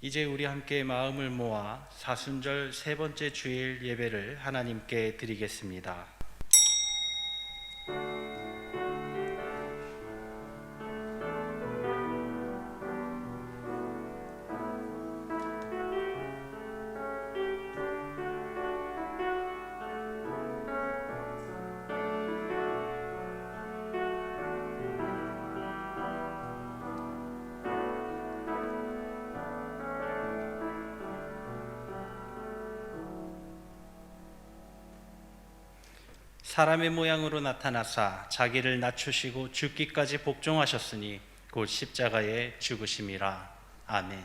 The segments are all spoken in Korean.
이제 우리 함께 마음을 모아 사순절 세 번째 주일 예배를 하나님께 드리겠습니다. 사람의 모양으로 나타나사 자기를 낮추시고 죽기까지 복종하셨으니 곧 십자가에 죽으심이라. 아멘.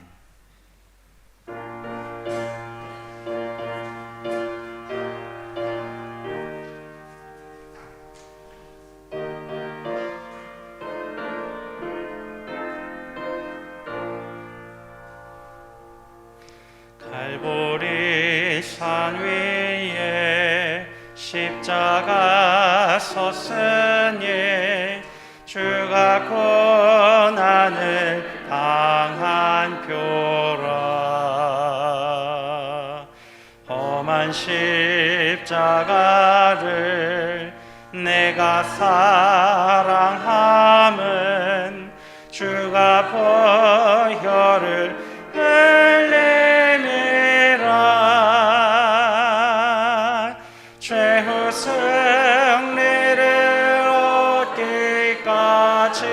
갈보리 산 위에 십자가 섰으니 주가 고난을 당한 표라. 험한 십자가를 내가 사랑함은 주가 보혈을 흘림이라. 최후 승리를 얻기까지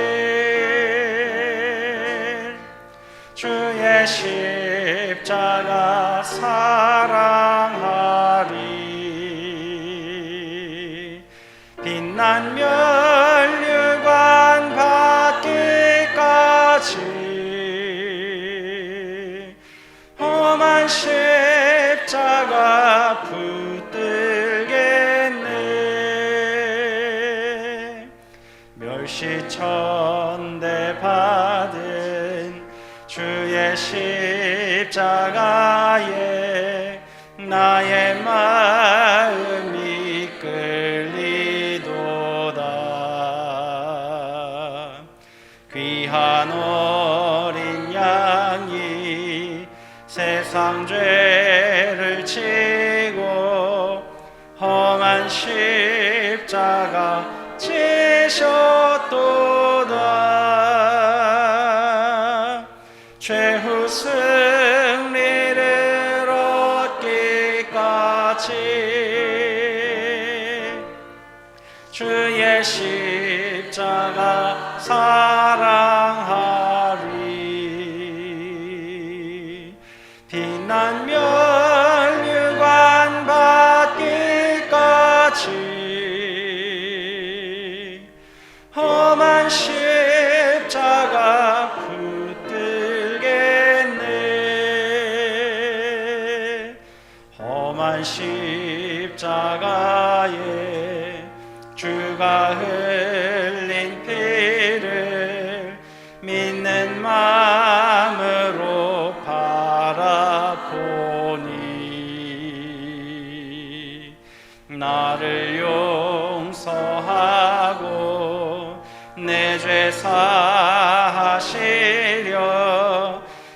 주의 십자가 사랑하리. 빛난 면류관 받기까지 험한 십자가 붙들겠네. 멸시천대 받은 주의 십자가에 나의 마음이 끌리도다. 귀한 어린 양이 세상 죄를 지고 험한 십자가 지셨도다. 최후 승리를 얻기까지 주의 십자가 사랑하리. 빛난 면류관 받기까지 험한 십자가 붙들겠네. 험한 십자가에 주가 흘린 피를 믿는 마음으로 바라보니 나를 용서하고 내 죄 사하시려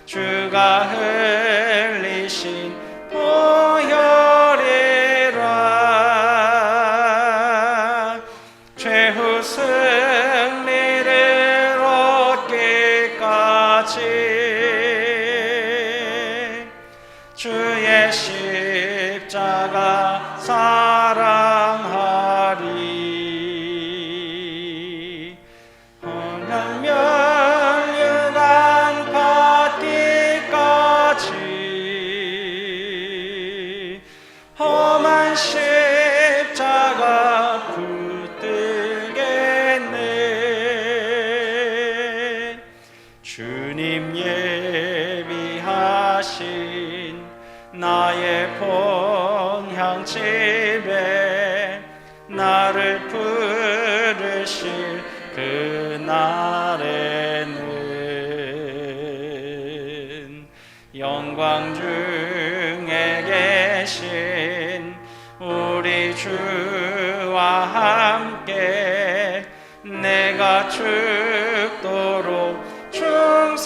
주가 흘리신 보혈이라. 최후 승리를 얻기까지 주의 십자가 사랑하리. 험한 면류관 받기까지 험한 십자가 붙들겠네. 주님 예비하신 나의 본향집에 나를 부르실 그날에는 영광 중에 계신 우리 주와 함께 내가 죽도록 충성하리.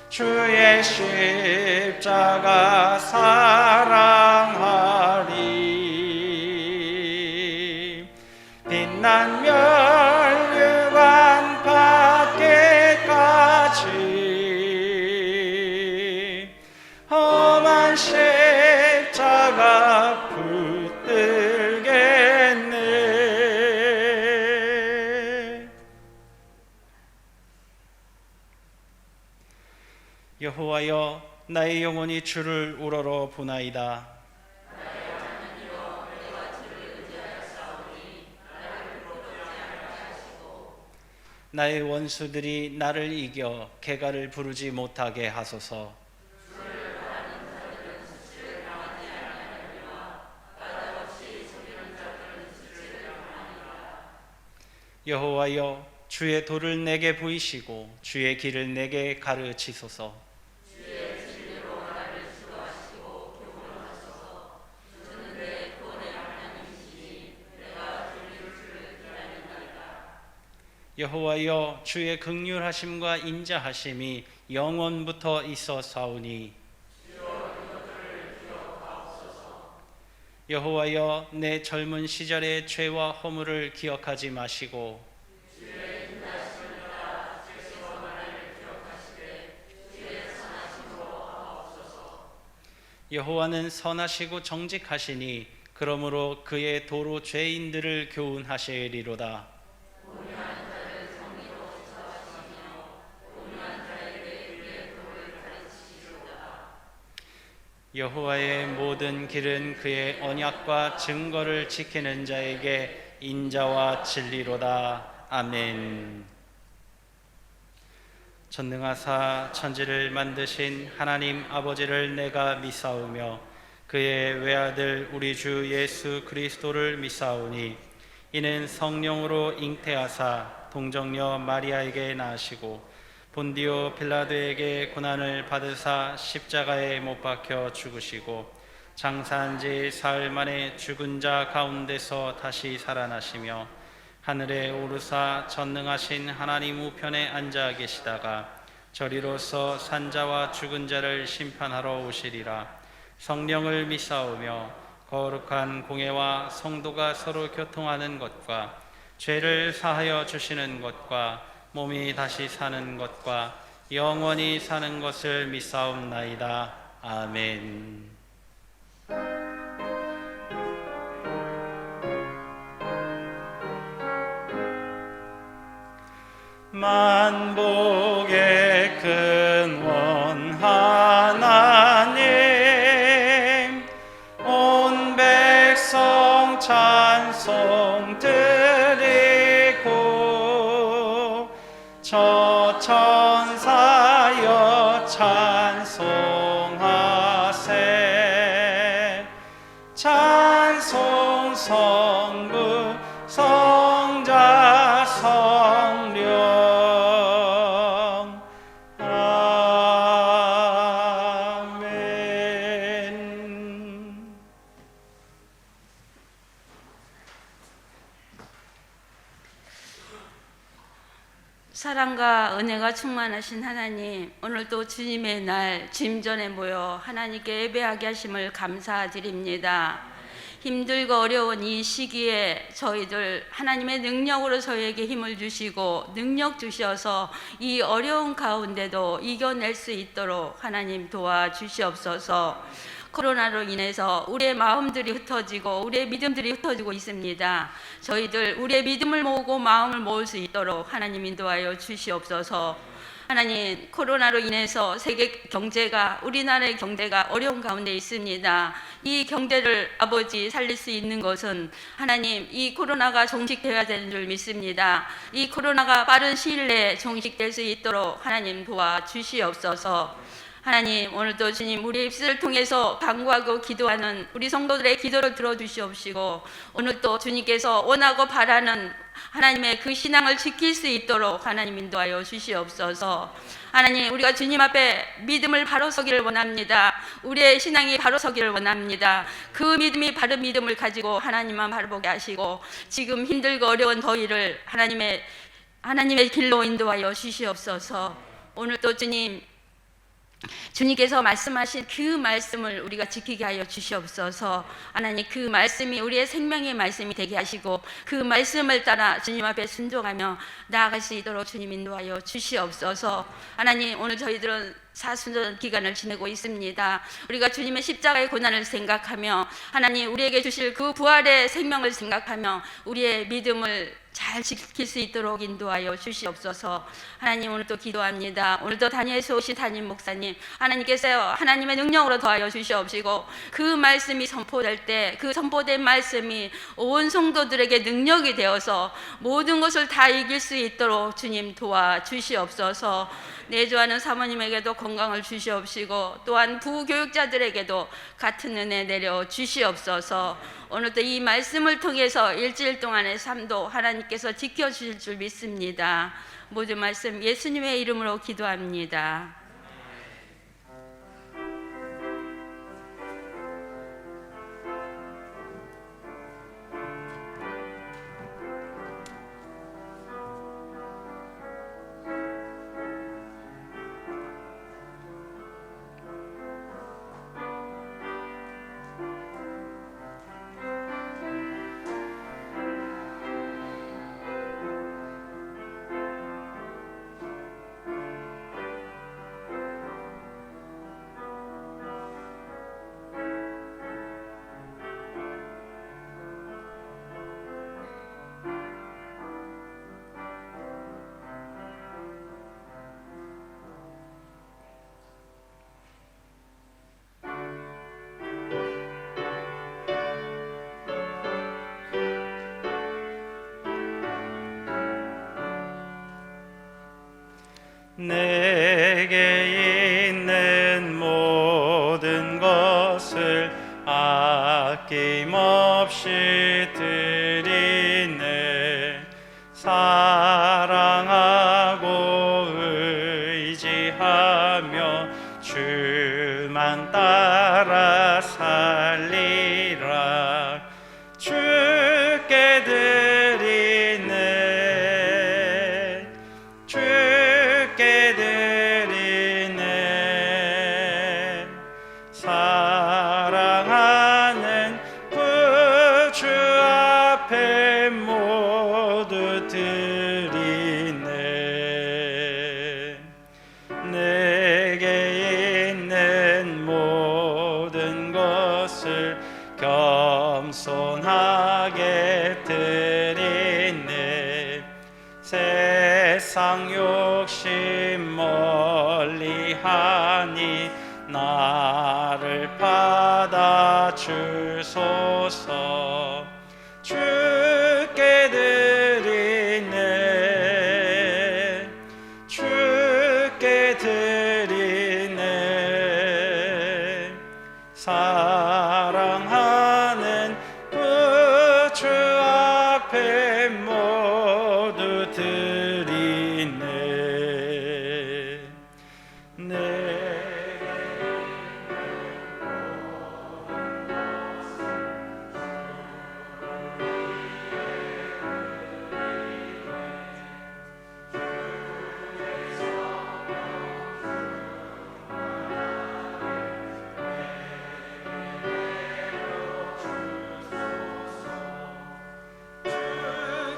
주의 십자가 사랑하리. 빛난 멸류관 밖에까지 험한 십자가 붙들겠네. 여호와여, 나의 영혼이 주를 우러러 보나이다. 나의 원수들이 나를 이겨 개가를 부르지 못하게 하소서. 여호와여, 주의 도를 내게 보이시고 주의 길을 내게 가르치소서. 여호와여, 주의 긍휼하심과 인자하심이 영원부터 있어사오니 여호와여, 내 젊은 시절의 죄와 허물을 기억하지 마시고 여호와는 선하시고 정직하시니 그러므로 그의 도로 죄인들을 교훈하시리로다. 여호와의 모든 길은 그의 언약과 증거를 지키는 자에게 인자와 진리로다. 아멘. 전능하사 천지를 만드신 하나님 아버지를 내가 믿사오며 그의 외아들 우리 주 예수 그리스도를 믿사오니 이는 성령으로 잉태하사 동정녀 마리아에게 나시고 본디오 빌라도에게 고난을 받으사 십자가에 못 박혀 죽으시고 장사한 지 사흘 만에 죽은 자 가운데서 다시 살아나시며 하늘에 오르사 전능하신 하나님 우편에 앉아 계시다가 저리로서 산자와 죽은 자를 심판하러 오시리라. 성령을 믿사오며 거룩한 공회와 성도가 서로 교통하는 것과 죄를 사하여 주시는 것과 몸이 다시 사는 것과 영원히 사는 것을 믿사옵나이다. 아멘. 만복의 근원 하나님, 온 백성 찬송 드리고 저 천사여 찬송하세. 찬송 성부 성자 성령. 아멘. 사랑과 은혜가 충만하신 하나님, 오늘도 주님의 날 짐전에 모여 하나님께 예배하게 하심을 감사드립니다. 힘들고 어려운 이 시기에 저희들 하나님의 능력으로 저희에게 힘을 주시고 능력 주셔서 이 어려운 가운데도 이겨낼 수 있도록 하나님 도와주시옵소서. 코로나로 인해서 우리의 마음들이 흩어지고 우리의 믿음들이 흩어지고 있습니다. 저희들 우리의 믿음을 모으고 마음을 모을 수 있도록 하나님 인도하여 주시옵소서. 하나님, 코로나로 인해서 세계 경제가, 우리나라의 경제가 어려운 가운데 있습니다. 이 경제를 아버지 살릴 수 있는 것은 하나님, 이 코로나가 종식되어야 되는 줄 믿습니다. 이 코로나가 빠른 시일 내에 종식될 수 있도록 하나님 도와주시옵소서. 하나님, 오늘도 주님 우리 입술을 통해서 간구하고 기도하는 우리 성도들의 기도를 들어주시옵시고 오늘도 주님께서 원하고 바라는 하나님의 그 신앙을 지킬 수 있도록 하나님 인도하여 주시옵소서. 하나님, 우리가 주님 앞에 믿음을 바로 서기를 원합니다. 우리의 신앙이 바로 서기를 원합니다. 그 믿음이 바른 믿음을 가지고 하나님만 바라보게 하시고 지금 힘들고 어려운 더위를 하나님의 하나님의 길로 인도하여 주시옵소서. 오늘 또 주님께서 말씀하신 그 말씀을 우리가 지키게 하여 주시옵소서. 하나님, 그 말씀이 우리의 생명의 말씀이 되게 하시고 그 말씀을 따라 주님 앞에 순종하며 나아갈 수 있도록 주님 인도하여 주시옵소서. 하나님, 오늘 저희들은 사순절 기간을 지내고 있습니다. 우리가 주님의 십자가의 고난을 생각하며 하나님 우리에게 주실 그 부활의 생명을 생각하며 우리의 믿음을 잘 지킬 수 있도록 인도하여 주시옵소서. 하나님, 오늘도 기도합니다. 오늘도 다니엘서 오신 담임 목사님, 하나님께서 하나님의 능력으로 더하여 주시옵시고 그 말씀이 선포될 때 그 선포된 말씀이 온 성도들에게 능력이 되어서 모든 것을 다 이길 수 있도록 주님 도와주시옵소서. 내조하는 사모님에게도 건강을 주시옵시고 또한 부교육자들에게도 같은 은혜 내려 주시옵소서. 오늘도 이 말씀을 통해서 일주일 동안의 삶도 하나님께서 지켜주실 줄 믿습니다. 모든 말씀 예수님의 이름으로 기도합니다. 내게 있는 모든 것을 아낌없이 드리네. 사랑하고 의지하며 주만 따라 살리라. 주께 드리네. 주께 드리네. 사랑하는 구주 앞에 모두 드리네. 내게 있는 모든 것을 겸손하게 드리네. 세상 욕심 멀리하니 나를 받아 주소서. 주께 드리네. 주께 드리네. 사랑하는 구주 앞에 모두 드리네.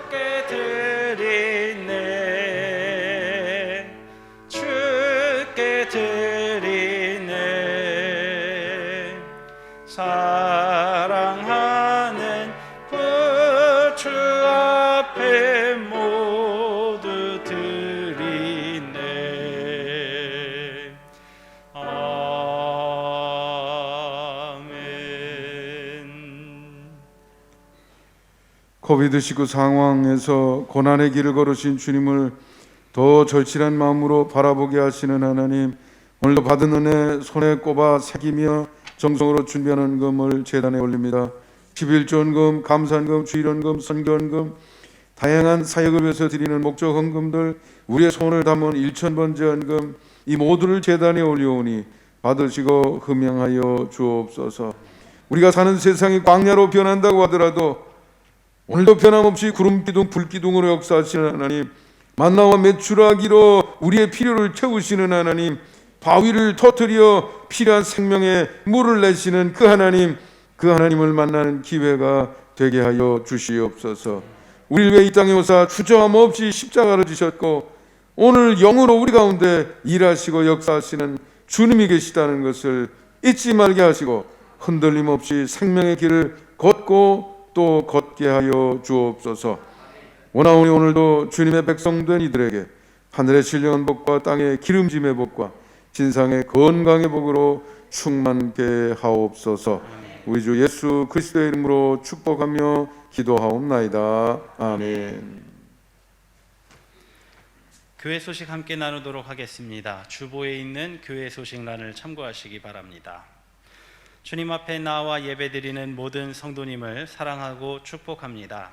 주께 드리네. 주께 드리네. 사랑하는 구주 앞에 모두 드리네. 아멘. 코비드19 상황에서 고난의 길을 걸으신 주님을 더 절실한 마음으로 바라보게 하시는 하나님, 오늘도 받은 은혜 손에 꼽아 새기며 정성으로 준비한 헌금을 제단에 올립니다. 11조헌금, 감사헌금, 주일헌금, 선교헌금, 다양한 사역을 위해서 드리는 목적 헌금들, 우리의 손을 담은 1000번째 헌금, 이 모두를 제단에 올려오니 받으시고 흠양하여 주옵소서. 우리가 사는 세상이 광야로 변한다고 하더라도 오늘도 변함없이 구름기둥 불기둥으로 역사하시는 하나님, 만나와 메추라기로 우리의 필요를 채우시는 하나님, 바위를 터뜨려 필요한 생명의 물을 내시는 그 하나님, 그 하나님을 만나는 기회가 되게 하여 주시옵소서. 우리를 위해 이 땅에 오사 주저함 없이 십자가를 지셨고 오늘 영으로 우리 가운데 일하시고 역사하시는 주님이 계시다는 것을 잊지 말게 하시고 흔들림 없이 생명의 길을 걷고 또 걷게 하여 주옵소서. 원하오니 오늘도 주님의 백성된 이들에게 하늘의 신령한 복과 땅의 기름짐의 복과 진상의 건강의 복으로 충만케 하옵소서. 우리 주 예수 그리스도의 이름으로 축복하며 기도하옵나이다. 아멘. 교회 소식 함께 나누도록 하겠습니다. 주보에 있는 교회 소식란을 참고하시기 바랍니다. 주님 앞에 나와 예배드리는 모든 성도님을 사랑하고 축복합니다.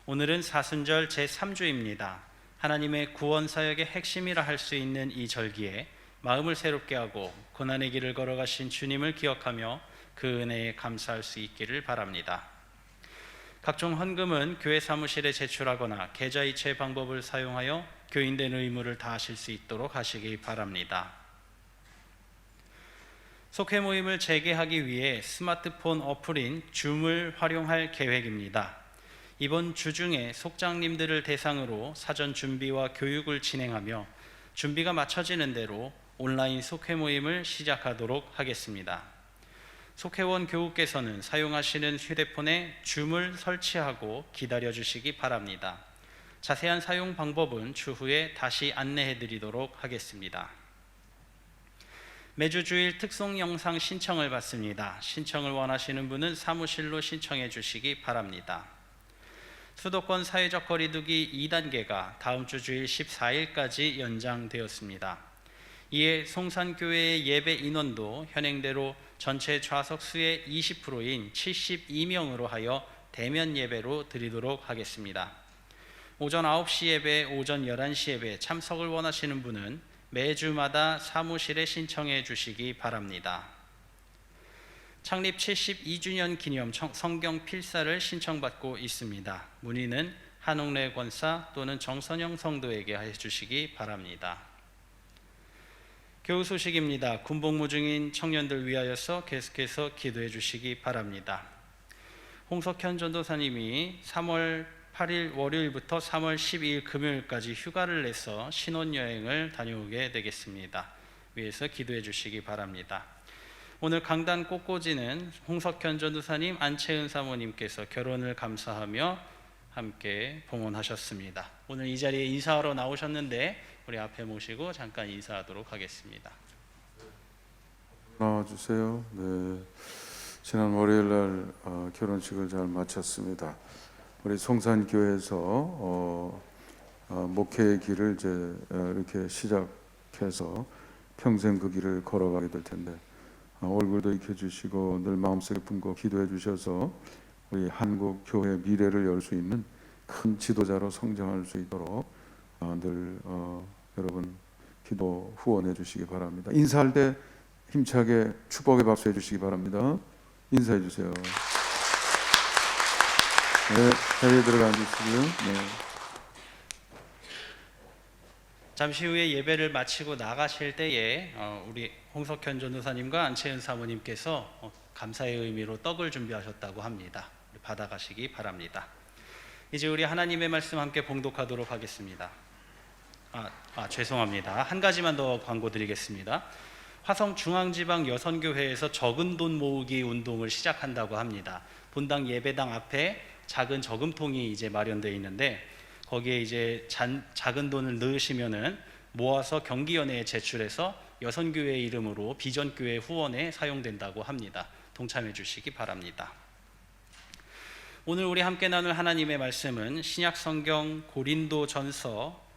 오늘은 사순절 제3주입니다. 하나님의 구원 사역의 핵심이라 할 수 있는 이 절기에 마음을 새롭게 하고 고난의 길을 걸어가신 주님을 기억하며 그 은혜에 감사할 수 있기를 바랍니다. 각종 헌금은 교회 사무실에 제출하거나 계좌이체 방법을 사용하여 교인된 의무를 다하실 수 있도록 하시기 바랍니다. 속회 모임을 재개하기 위해 스마트폰 어플인 줌을 활용할 계획입니다. 이번 주 중에 속장님들을 대상으로 사전 준비와 교육을 진행하며 준비가 마쳐지는 대로 온라인 속회 모임을 시작하도록 하겠습니다. 속회원 교우께서는 사용하시는 휴대폰에 줌을 설치하고 기다려 주시기 바랍니다. 자세한 사용 방법은 추후에 다시 안내해 드리도록 하겠습니다. 매주 주일 특송 영상 신청을 받습니다. 신청을 원하시는 분은 사무실로 신청해 주시기 바랍니다. 수도권 사회적 거리두기 2단계가 다음 주 주일 14일까지 연장되었습니다. 이에 송산교회의 예배 인원도 현행대로 전체 좌석 수의 20%인 72명으로 하여 대면 예배로 드리도록 하겠습니다. 오전 9시 예배, 오전 11시 예배 참석을 원하시는 분은 매주마다 사무실에 신청해 주시기 바랍니다. 창립 72주년 기념 성경 필사를 신청받고 있습니다. 문의는 한옥래 권사 또는 정선영 성도에게 해주시기 바랍니다. 교우 소식입니다. 군복무 중인 청년들 위하여서 계속해서 기도해 주시기 바랍니다. 홍석현 전도사님이 3월 8일 월요일부터 3월 12일 금요일까지 휴가를 내서 신혼여행을 다녀오게 되겠습니다. 위해서 기도해 주시기 바랍니다. 오늘 강단 꽃꽂이는 홍석현 전도사님, 안채은 사모님께서 결혼을 감사하며 함께 봉헌하셨습니다. 오늘 이 자리에 인사하러 나오셨는데 우리 앞에 모시고 잠깐 인사하도록 하겠습니다. 나와주세요. 네, 지난 월요일 날 결혼식을 잘 마쳤습니다. 우리 송산교회에서 목회의 길을 이제 이렇게 시작해서 평생 그 길을 걸어가게 될 텐데 얼굴도 익혀주시고 늘 마음속에 품고 기도해 주셔서 우리 한국 교회의 미래를 열 수 있는 큰 지도자로 성장할 수 있도록 늘 여러분 기도 후원해 주시기 바랍니다. 인사할 때 힘차게 축복의 박수 해주시기 바랍니다. 인사해 주세요. 네, 자리에 들어가 앉으시고요. 네. 잠시 후에 예배를 마치고 나가실 때에 우리 홍석현 전도사님과 안채은 사모님께서 감사의 의미로 떡을 준비하셨다고 합니다. 받아가시기 바랍니다. 이제 우리 하나님의 말씀 함께 봉독하도록 하겠습니다. 죄송합니다. 한 가지만 더 광고 드리겠습니다. 화성중앙지방 여선교회에서 적은 돈 모으기 운동을 시작한다고 합니다. 본당 예배당 앞에 작은 저금통이 이제 마련되어 있는데 거기에 이제 작은 돈을 넣으시면은 모아서 경기연회에 제출해서 여선교회 이름으로 비전교회 후원에 사용된다고 합니다. 동참해 주시기 바랍니다. 오늘 우리 함께 나눌 하나님의 말씀은 신약성경 고린도전서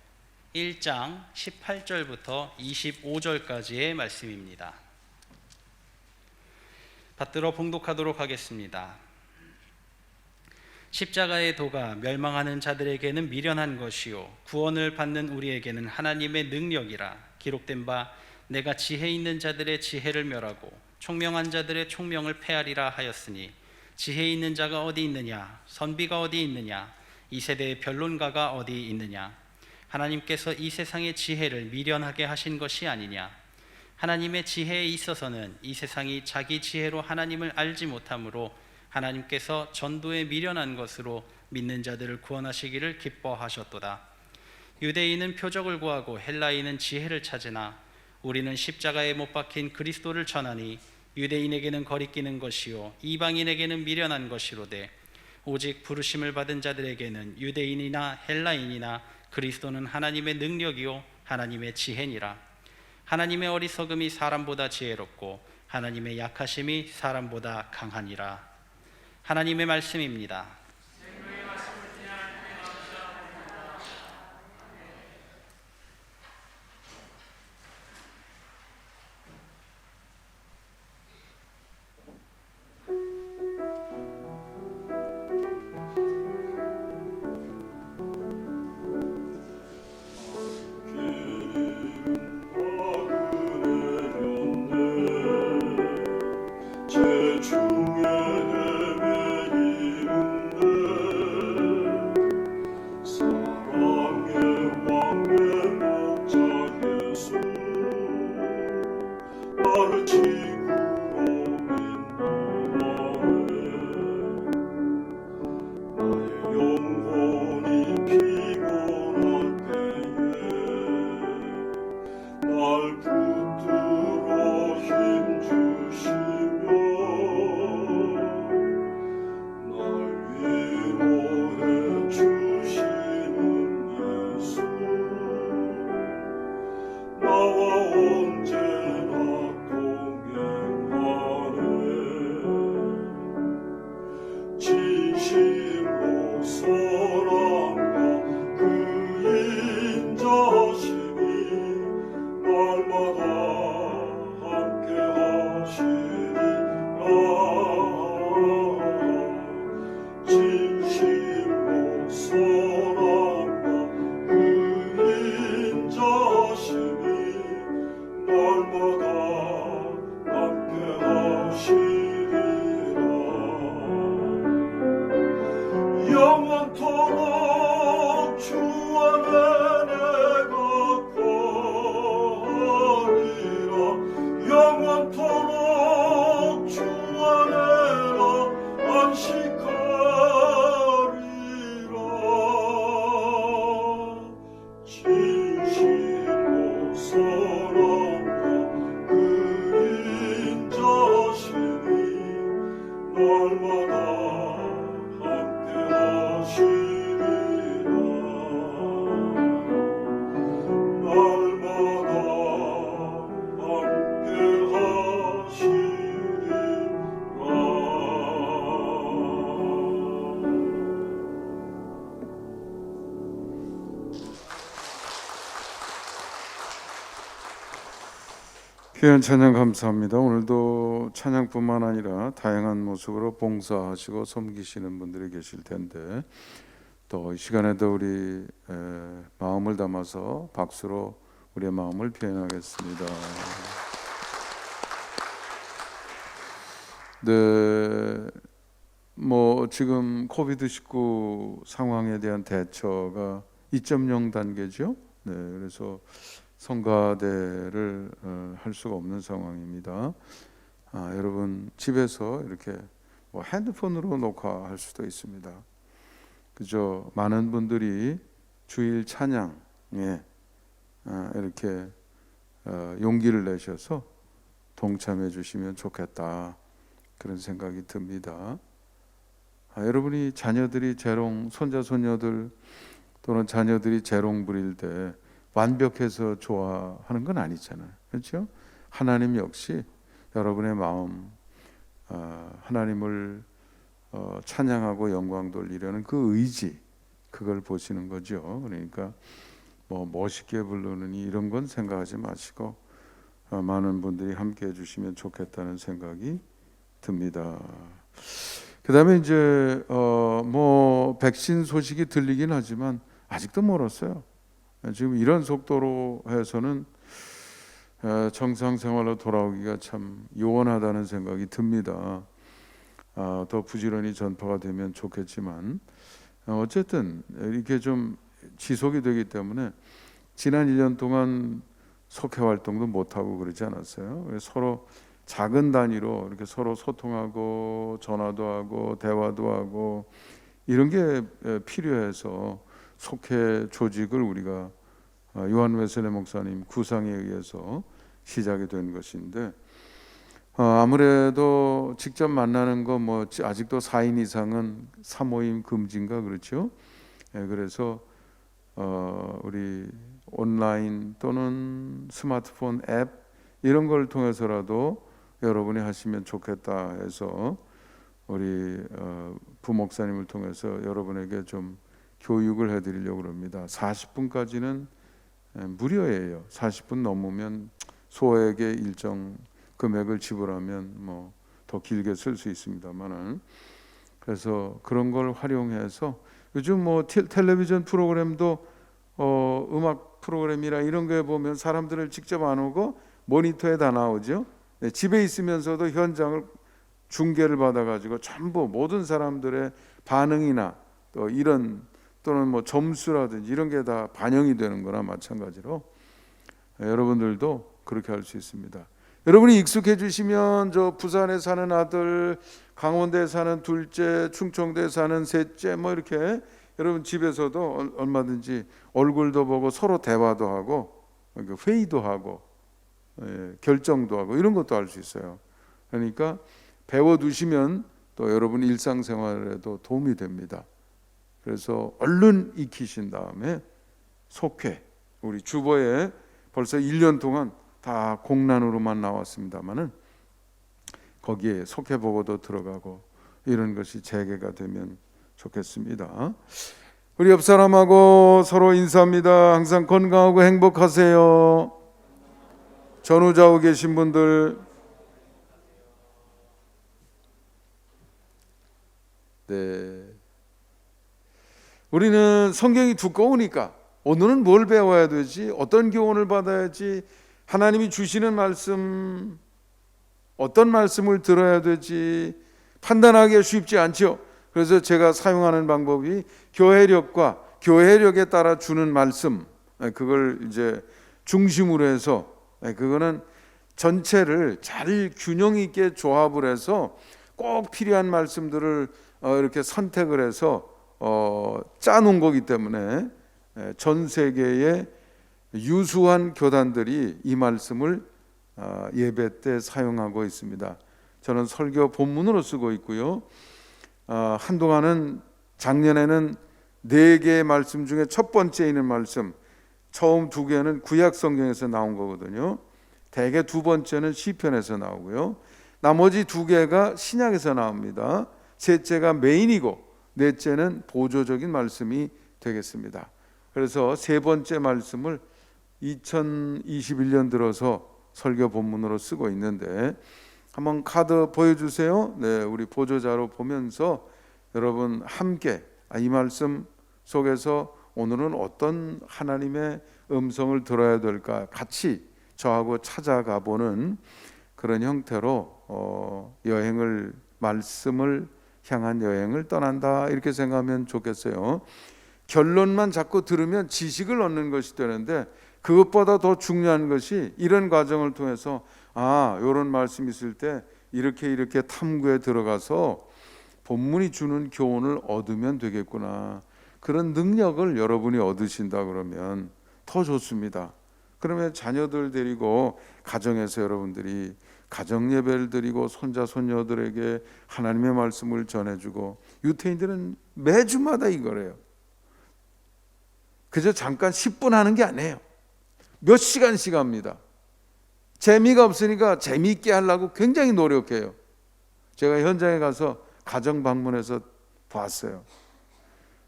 1장 18절부터 25절까지의 말씀입니다. 받들어 봉독하도록 하겠습니다. 십자가의 도가 멸망하는 자들에게는 미련한 것이요 구원을 받는 우리에게는 하나님의 능력이라. 기록된 바 내가 지혜 있는 자들의 지혜를 멸하고 총명한 자들의 총명을 패하리라 하였으니 지혜 있는 자가 어디 있느냐, 선비가 어디 있느냐, 이 세대의 변론가가 어디 있느냐. 하나님께서 이 세상의 지혜를 미련하게 하신 것이 아니냐. 하나님의 지혜에 있어서는 이 세상이 자기 지혜로 하나님을 알지 못하므로 하나님께서 전도에 미련한 것으로 믿는 자들을 구원하시기를 기뻐하셨도다. 유대인은 표적을 구하고 헬라인은 지혜를 찾으나 우리는 십자가에 못 박힌 그리스도를 전하니 유대인에게는 거리끼는 것이요 이방인에게는 미련한 것이로되 오직 부르심을 받은 자들에게는 유대인이나 헬라인이나 그리스도는 하나님의 능력이요 하나님의 지혜니라. 하나님의 어리석음이 사람보다 지혜롭고 하나님의 약하심이 사람보다 강하니라. 하나님의 말씀입니다. 영원토록 주 안에 내가 거하리라. 영원토록 주 안에 안식하리라. 진실로 사랑과 그인자심이 날마다 귀한 찬양 감사합니다. 오늘도 찬양뿐만 아니라 다양한 모습으로 봉사하시고 섬기시는 분들이 계실 텐데 또 이 시간에도 우리 마음을 담아서 박수로 우리의 마음을 표현하겠습니다. 네, 지금 코비드-19 상황에 대한 대처가 2.0 단계죠. 네, 그래서 성가대를 할 수가 없는 상황입니다. 여러분 집에서 이렇게 핸드폰으로 녹화할 수도 있습니다. 그저 많은 분들이 주일 찬양에 이렇게 용기를 내셔서 동참해 주시면 좋겠다 그런 생각이 듭니다. 여러분이 자녀들이 손자 손녀들 또는 자녀들이 재롱 부릴 때 완벽해서 좋아하는 건 아니잖아요. 그렇죠? 하나님 역시 여러분의 마음 하나님을 찬양하고 영광 돌리려는 그 의지 그걸 보시는 거죠. 그러니까 멋있게 부르느니 이런 건 생각하지 마시고 많은 분들이 함께 해주시면 좋겠다는 생각이 듭니다. 그 다음에 이제 백신 소식이 들리긴 하지만 아직도 멀었어요. 지금 이런 속도로 해서는 정상 생활로 돌아오기가 참 요원하다는 생각이 듭니다. 더 부지런히 전파가 되면 좋겠지만 어쨌든 이렇게 좀 지속이 되기 때문에 지난 1년 동안 속회 활동도 못 하고 그러지 않았어요. 서로 작은 단위로 이렇게 서로 소통하고 전화도 하고 대화도 하고 이런 게 필요해서 속회 조직을 우리가 요한 웨슬레 목사님 구상에 의해서 시작이 된 것인데, 아무래도 직접 만나는 거 뭐 아직도 4인 이상은 사모임 금지인가 그렇죠. 그래서 우리 온라인 또는 스마트폰 앱 이런 걸 통해서라도 여러분이 하시면 좋겠다 해서 우리 부목사님을 통해서 여러분에게 좀 교육을 해드리려고 합니다. 40분까지는 무료예요. 40분 넘으면 소액의 일정 금액을 지불하면 뭐 더 길게 쓸 수 있습니다만은, 그래서 그런 걸 활용해서 요즘 뭐 텔레비전 프로그램도 음악 프로그램이나 이런 거에 보면 사람들을 직접 안 오고 모니터에 다 나오죠. 네, 집에 있으면서도 현장을 중계를 받아가지고 전부 모든 사람들의 반응이나 또 이런 또는 뭐 점수라든지 이런 게 다 반영이 되는 거나 마찬가지로 여러분들도 그렇게 할 수 있습니다. 여러분이 익숙해지시면 저 부산에 사는 아들, 강원도에 사는 둘째, 충청도에 사는 셋째 뭐 이렇게 여러분 집에서도 얼마든지 얼굴도 보고 서로 대화도 하고 회의도 하고 결정도 하고 이런 것도 할 수 있어요. 그러니까 배워두시면 또 여러분 일상생활에도 도움이 됩니다. 그래서 얼른 익히신 다음에 속회, 우리 주보에 벌써 1년 동안 다 공란으로만 나왔습니다만은 거기에 속회 보고도 들어가고 이런 것이 재개가 되면 좋겠습니다. 우리 옆 사람하고 서로 인사합니다. 항상 건강하고 행복하세요. 전후좌우 계신 분들, 네. 우리는 성경이 두꺼우니까 오늘은 뭘 배워야 되지? 어떤 교훈을 받아야지? 하나님이 주시는 말씀, 어떤 말씀을 들어야 되지? 판단하기가 쉽지 않죠. 그래서 제가 사용하는 방법이 교회력과 교회력에 따라 주는 말씀, 그걸 이제 중심으로 해서 그거는 전체를 잘 균형 있게 조합을 해서 꼭 필요한 말씀들을 이렇게 선택을 해서 짜놓은 거기 때문에 전 세계의 유수한 교단들이 이 말씀을 예배 때 사용하고 있습니다. 저는 설교 본문으로 쓰고 있고요. 한동안은 작년에는 4개의 말씀 중에 첫 번째 있는 말씀, 처음 2개는 구약 성경에서 나온 거거든요. 대개 2번째는 시편에서 나오고요. 나머지 2개가 신약에서 나옵니다. 셋째가 메인이고 넷째는 보조적인 말씀이 되겠습니다. 그래서 3번째 말씀을 2021년 들어서 설교 본문으로 쓰고 있는데 한번 카드 보여주세요. 네, 우리 보조자로 보면서 여러분 함께 이 말씀 속에서 오늘은 어떤 하나님의 음성을 들어야 될까 같이 저하고 찾아가 보는 그런 형태로 여행을, 말씀을 향한 여행을 떠난다 이렇게 생각하면 좋겠어요. 결론만 자꾸 들으면 지식을 얻는 것이 되는데 그것보다 더 중요한 것이 이런 과정을 통해서 이런 말씀 있을 때 이렇게 탐구에 들어가서 본문이 주는 교훈을 얻으면 되겠구나. 그런 능력을 여러분이 얻으신다 그러면 더 좋습니다. 그러면 자녀들 데리고 가정에서 여러분들이 가정 예배를 드리고 손자 손녀들에게 하나님의 말씀을 전해주고, 유태인들은 매주마다 이거래요. 그저 잠깐 10분 하는 게 아니에요. 몇 시간씩 합니다. 재미가 없으니까 재미있게 하려고 굉장히 노력해요. 제가 현장에 가서 가정 방문해서 봤어요.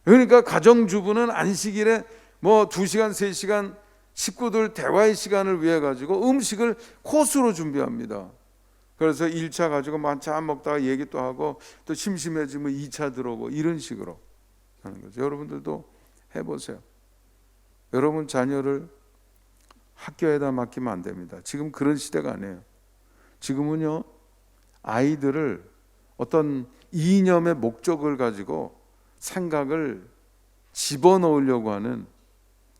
그러니까 가정주부는 안식일에 뭐 2시간 3시간 식구들 대화의 시간을 위해 가지고 음식을 코스로 준비합니다. 그래서 1차 가지고 만찬 먹다가 얘기도 하고 또 심심해지면 2차 들어오고 이런 식으로 하는 거죠. 여러분들도 해보세요. 여러분 자녀를 학교에다 맡기면 안 됩니다. 지금 그런 시대가 아니에요. 지금은요, 아이들을 어떤 이념의 목적을 가지고 생각을 집어넣으려고 하는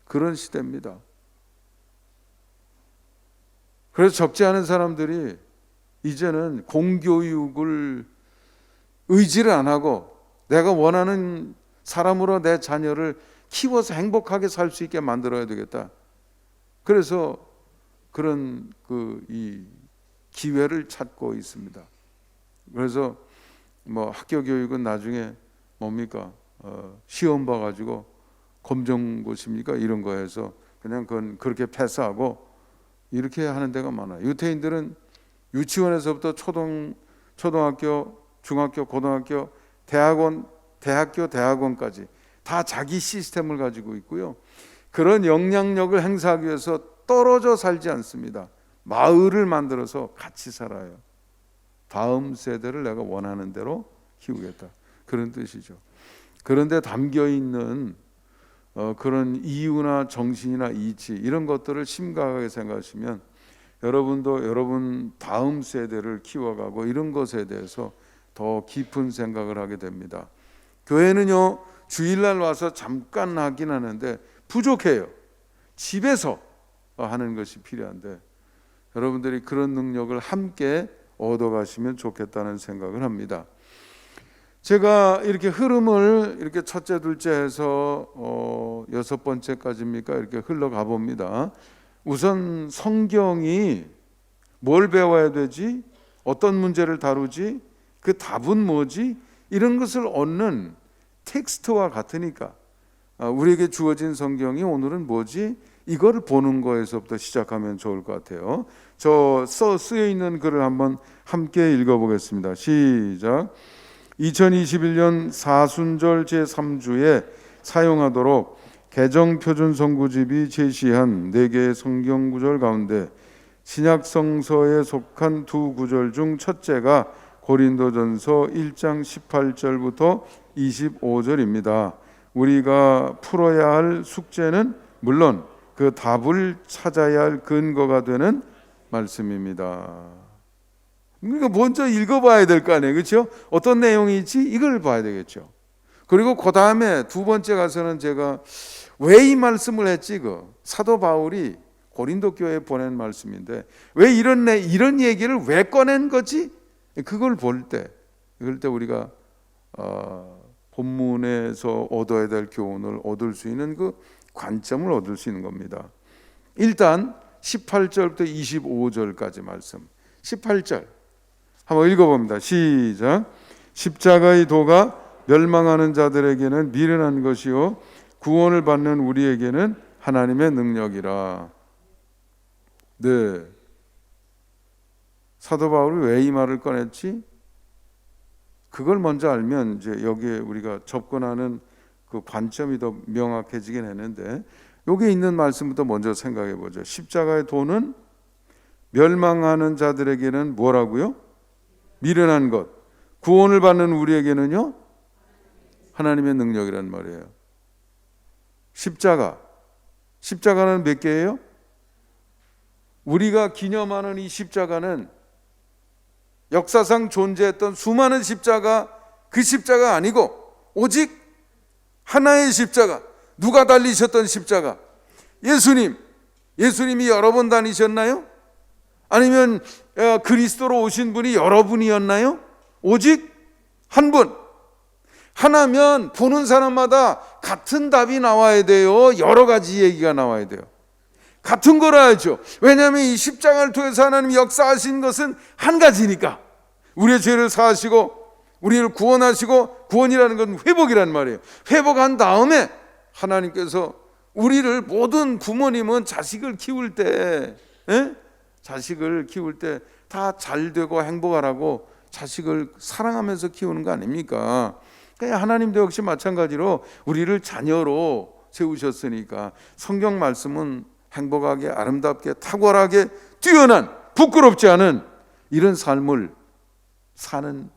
그런 시대입니다. 그래서 적지 않은 사람들이 이제는 공교육을 의지를 안 하고 내가 원하는 사람으로 내 자녀를 키워서 행복하게 살 수 있게 만들어야 되겠다. 그래서 그런 이 기회를 찾고 있습니다. 그래서 뭐 학교 교육은 나중에 뭡니까? 시험 봐가지고 검정고시입니까? 이런 거 해서 그냥 그건 그렇게 패스하고 이렇게 하는 데가 많아요. 유태인들은 유치원에서부터 초등학교, 중학교, 고등학교, 대학원까지 다 자기 시스템을 가지고 있고요. 그런 영향력을 행사하기 위해서 떨어져 살지 않습니다. 마을을 만들어서 같이 살아요. 다음 세대를 내가 원하는 대로 키우겠다. 그런 뜻이죠. 그런데 담겨 있는 그런 이유나 정신이나 이치 이런 것들을 심각하게 생각하시면 여러분도 여러분 다음 세대를 키워가고 이런 것에 대해서 더 깊은 생각을 하게 됩니다. 교회는요 주일날 와서 잠깐 하긴 하는데 부족해요. 집에서 하는 것이 필요한데 여러분들이 그런 능력을 함께 얻어가시면 좋겠다는 생각을 합니다. 제가 이렇게 흐름을 이렇게 첫째, 둘째 해서 6번째까지입니까? 이렇게 흘러가 봅니다. 우선 성경이 뭘 배워야 되지? 어떤 문제를 다루지? 그 답은 뭐지? 이런 것을 얻는 텍스트와 같으니까 우리에게 주어진 성경이 오늘은 뭐지? 이걸 보는 거에서부터 시작하면 좋을 것 같아요. 저 쓰여 있는 글을 한번 함께 읽어보겠습니다. 시작. 2021년 사순절 제3주에 사용하도록 개정표준성구집이 제시한 4개의 성경구절 가운데 신약성서에 속한 두 구절 중 첫째가 고린도전서 1장 18절부터 25절입니다. 우리가 풀어야 할 숙제는 물론 그 답을 찾아야 할 근거가 되는 말씀입니다. 그러니까 먼저 읽어봐야 될 거 아니에요, 그렇죠? 어떤 내용이 있지? 이걸 봐야 되겠죠. 그리고 그 다음에 두 번째 가서는 제가 왜 이 말씀을 했지? 사도 바울이 고린도 교회에 보낸 말씀인데 왜 이런 얘기를 왜 꺼낸 거지? 그걸 볼 때, 그럴 때 우리가 본문에서 얻어야 될 교훈을 얻을 수 있는 그 관점을 얻을 수 있는 겁니다. 일단 18절부터 25절까지 말씀. 18절 한번 읽어봅니다. 시작. 십자가의 도가 멸망하는 자들에게는 미련한 것이요 구원을 받는 우리에게는 하나님의 능력이라. 네. 사도 바울이 왜 이 말을 꺼냈지? 그걸 먼저 알면 이제 여기에 우리가 접근하는 그 관점이 더 명확해지긴 했는데 여기 있는 말씀부터 먼저 생각해 보죠. 십자가의 도는 멸망하는 자들에게는 뭐라고요? 미련한 것. 구원을 받는 우리에게는요? 하나님의 능력이란 말이에요. 십자가는 몇 개예요? 우리가 기념하는 이 십자가는 역사상 존재했던 수많은 십자가, 그 십자가 아니고 오직 하나의 십자가, 누가 달리셨던 십자가? 예수님이 여러 번 다니셨나요? 아니면 그리스도로 오신 분이 여러분이었나요? 오직 한 분. 하나면 보는 사람마다 같은 답이 나와야 돼요? 여러 가지 얘기가 나와야 돼요? 같은 걸 알죠. 왜냐하면 이 십자가를 통해서 하나님이 역사하신 것은 한 가지니까. 우리의 죄를 사하시고 우리를 구원하시고, 구원이라는 건 회복이란 말이에요. 회복한 다음에 하나님께서 우리를, 모든 부모님은 자식을 키울 때 다 잘되고 행복하라고 자식을 사랑하면서 키우는 거 아닙니까? 하나님도 역시 마찬가지로 우리를 자녀로 세우셨으니까 성경 말씀은 행복하게, 아름답게, 탁월하게, 뛰어난, 부끄럽지 않은 이런 삶을 사는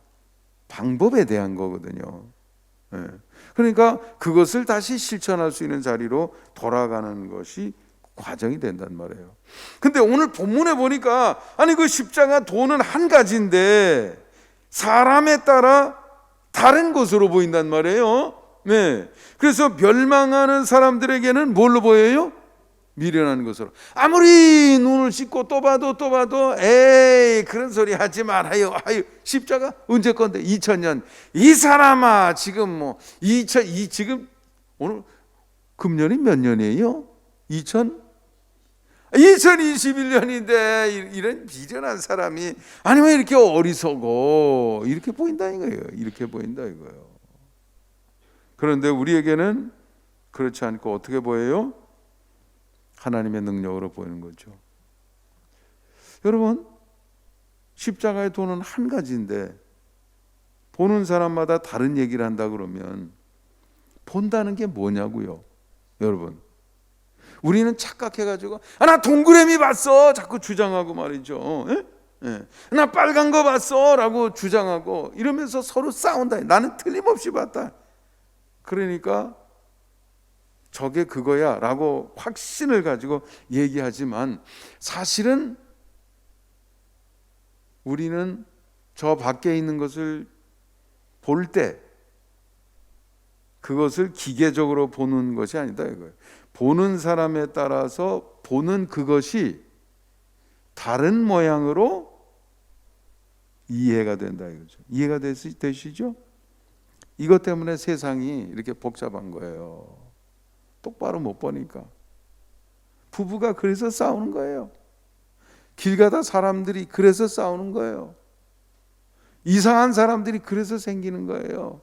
방법에 대한 거거든요. 그러니까 그것을 다시 실천할 수 있는 자리로 돌아가는 것이 과정이 된단 말이에요. 근데 오늘 본문에 보니까 아니 그 십자가 도는 한 가지인데 사람에 따라 다른 것으로 보인단 말이에요. 네. 그래서 멸망하는 사람들에게는 뭘로 보여요? 미련한 것으로. 아무리 눈을 씻고 또 봐도 에이 그런 소리 하지 말아요. 아유 십자가 언제 건데 2000년. 이 사람아 지금 뭐 지금 오늘 금년이 몇 년이에요? 2021년인데 이런 비련한 사람이 아니 왜 이렇게 어리석어? 이렇게 보인다 이거예요. 이렇게 보인다 이거예요. 그런데 우리에게는 그렇지 않고 어떻게 보여요? 하나님의 능력으로 보이는 거죠. 여러분, 십자가의 도는 한 가지인데 보는 사람마다 다른 얘기를 한다 그러면 본다는 게 뭐냐고요. 여러분, 우리는 착각해가지고 나 동그라미 봤어 자꾸 주장하고 말이죠. 나 빨간 거 봤어 라고 주장하고 이러면서 서로 싸운다. 나는 틀림없이 봤다. 그러니까 저게 그거야 라고 확신을 가지고 얘기하지만 사실은 우리는 저 밖에 있는 것을 볼 때 그것을 기계적으로 보는 것이 아니다 이거예요. 보는 사람에 따라서 보는 그것이 다른 모양으로 이해가 된다 이거죠. 이해가 되시죠? 이것 때문에 세상이 이렇게 복잡한 거예요. 똑바로 못 보니까. 부부가 그래서 싸우는 거예요. 길 가다 사람들이 그래서 싸우는 거예요. 이상한 사람들이 그래서 생기는 거예요.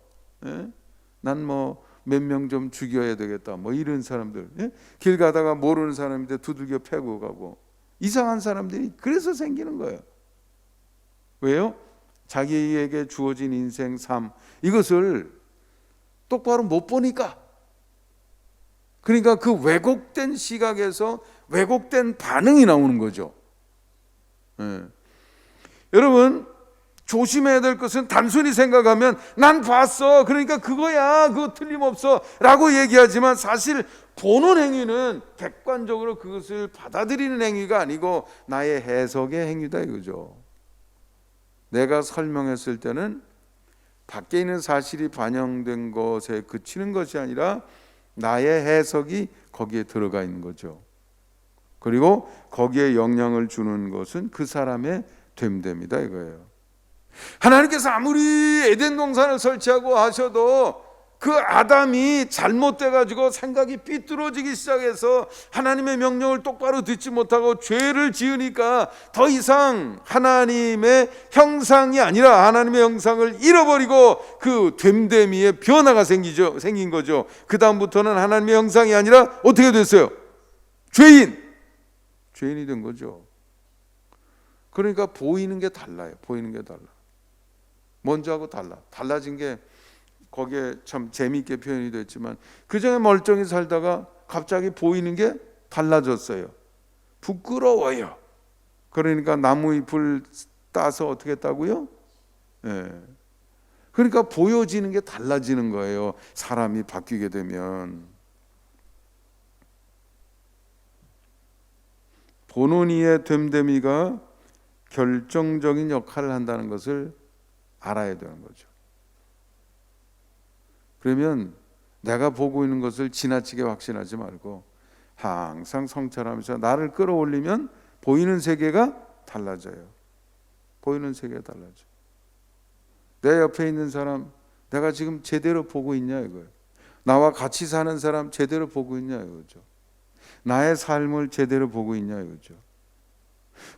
난 뭐 몇 명 좀 죽여야 되겠다 뭐 이런 사람들. 길 가다가 모르는 사람인데 두들겨 패고 가고 이상한 사람들이 그래서 생기는 거예요. 왜요? 자기에게 주어진 인생 삶 이것을 똑바로 못 보니까. 그러니까 그 왜곡된 시각에서 왜곡된 반응이 나오는 거죠. 여러분 조심해야 될 것은 단순히 생각하면 난 봤어 그러니까 그거야 그거 틀림없어 라고 얘기하지만 사실 보는 행위는 객관적으로 그것을 받아들이는 행위가 아니고 나의 해석의 행위다 이거죠. 내가 설명했을 때는 밖에 있는 사실이 반영된 것에 그치는 것이 아니라 나의 해석이 거기에 들어가 있는 거죠. 그리고 거기에 영향을 주는 것은 그 사람의 됨됨이다 이거예요. 하나님께서 아무리 에덴 동산을 설치하고 하셔도 그 아담이 잘못돼 가지고 생각이 삐뚤어지기 시작해서 하나님의 명령을 똑바로 듣지 못하고 죄를 지으니까 더 이상 하나님의 형상이 아니라 하나님의 형상을 잃어버리고 그 됨됨이의 변화가 생긴 거죠. 그 다음부터는 하나님의 형상이 아니라 어떻게 됐어요? 죄인이 된 거죠. 그러니까 보이는 게 달라요. 보이는 게 달라. 먼저하고 달라진 게 거기에 참 재미있게 표현이 됐지만 그전에 멀쩡히 살다가 갑자기 보이는 게 달라졌어요. 부끄러워요. 그러니까 나무잎을 따서 어떻게 했다고요? 그러니까 보여지는 게 달라지는 거예요. 사람이 바뀌게 되면. 보는 이의 됨됨이가 결정적인 역할을 한다는 것을 알아야 되는 거죠. 그러면 내가 보고 있는 것을 지나치게 확신하지 말고 항상 성찰하면서 나를 끌어올리면 보이는 세계가 달라져요. 보이는 세계가 달라져요. 내 옆에 있는 사람 내가 지금 제대로 보고 있냐 이거예요. 나와 같이 사는 사람 제대로 보고 있냐 이거죠. 나의 삶을 제대로 보고 있냐 이거죠.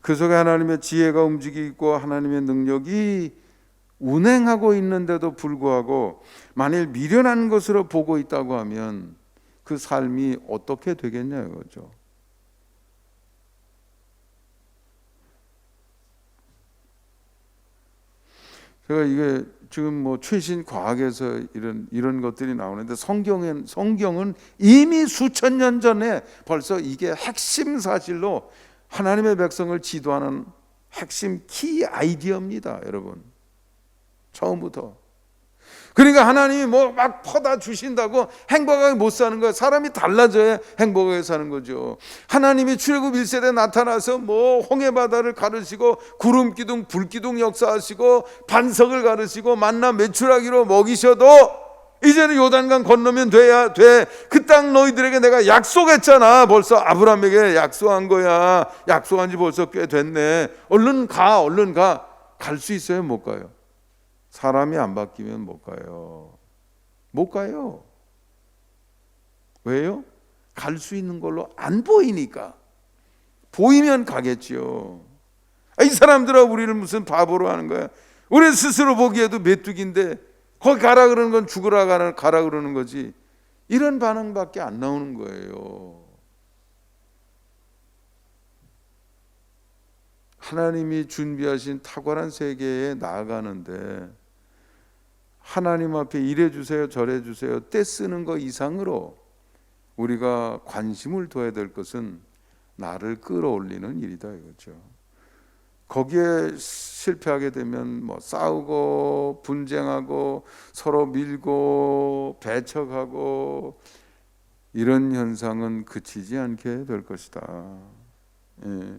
그 속에 하나님의 지혜가 움직이고 있고 하나님의 능력이 운행하고 있는데도 불구하고 만일 미련한 것으로 보고 있다고 하면 그 삶이 어떻게 되겠냐 이거죠. 제가 이게 지금 뭐 최신 과학에서 이런 것들이 나오는데 성경은 이미 수천 년 전에 벌써 이게 핵심 사실로 하나님의 백성을 지도하는 핵심 키 아이디어입니다, 여러분. 처음부터. 그러니까 하나님이 뭐 막 퍼다 주신다고 행복하게 못 사는 거예요. 사람이 달라져야 행복하게 사는 거죠. 하나님이 출애굽 1세대에 나타나서 뭐 홍해 바다를 가르시고 구름 기둥 불 기둥 역사하시고 반석을 가르시고 만나 메추라기로 먹이셔도 이제는 요단강 건너면 돼야 돼. 그 땅 너희들에게 내가 약속했잖아. 벌써 아브라함에게 약속한 거야. 약속한 지 벌써 꽤 됐네. 얼른 가, 얼른 가. 갈 수 있어요? 못 가요? 사람이 안 바뀌면 못 가요. 못 가요. 왜요? 갈 수 있는 걸로 안 보이니까. 보이면 가겠지요. 이 사람들아 우리를 무슨 바보로 하는 거야. 우리 스스로 보기에도 메뚜기인데 거기 가라 그러는 건 죽으라 가라 그러는 거지. 이런 반응밖에 안 나오는 거예요. 하나님이 준비하신 탁월한 세계에 나아가는데 하나님 앞에 이래 주세요 저래 주세요 떼 쓰는 거 이상으로 우리가 관심을 둬야 될 것은 나를 끌어올리는 일이다 이거죠. 거기에 실패하게 되면 뭐 싸우고 분쟁하고 서로 밀고 배척하고 이런 현상은 그치지 않게 될 것이다. 예.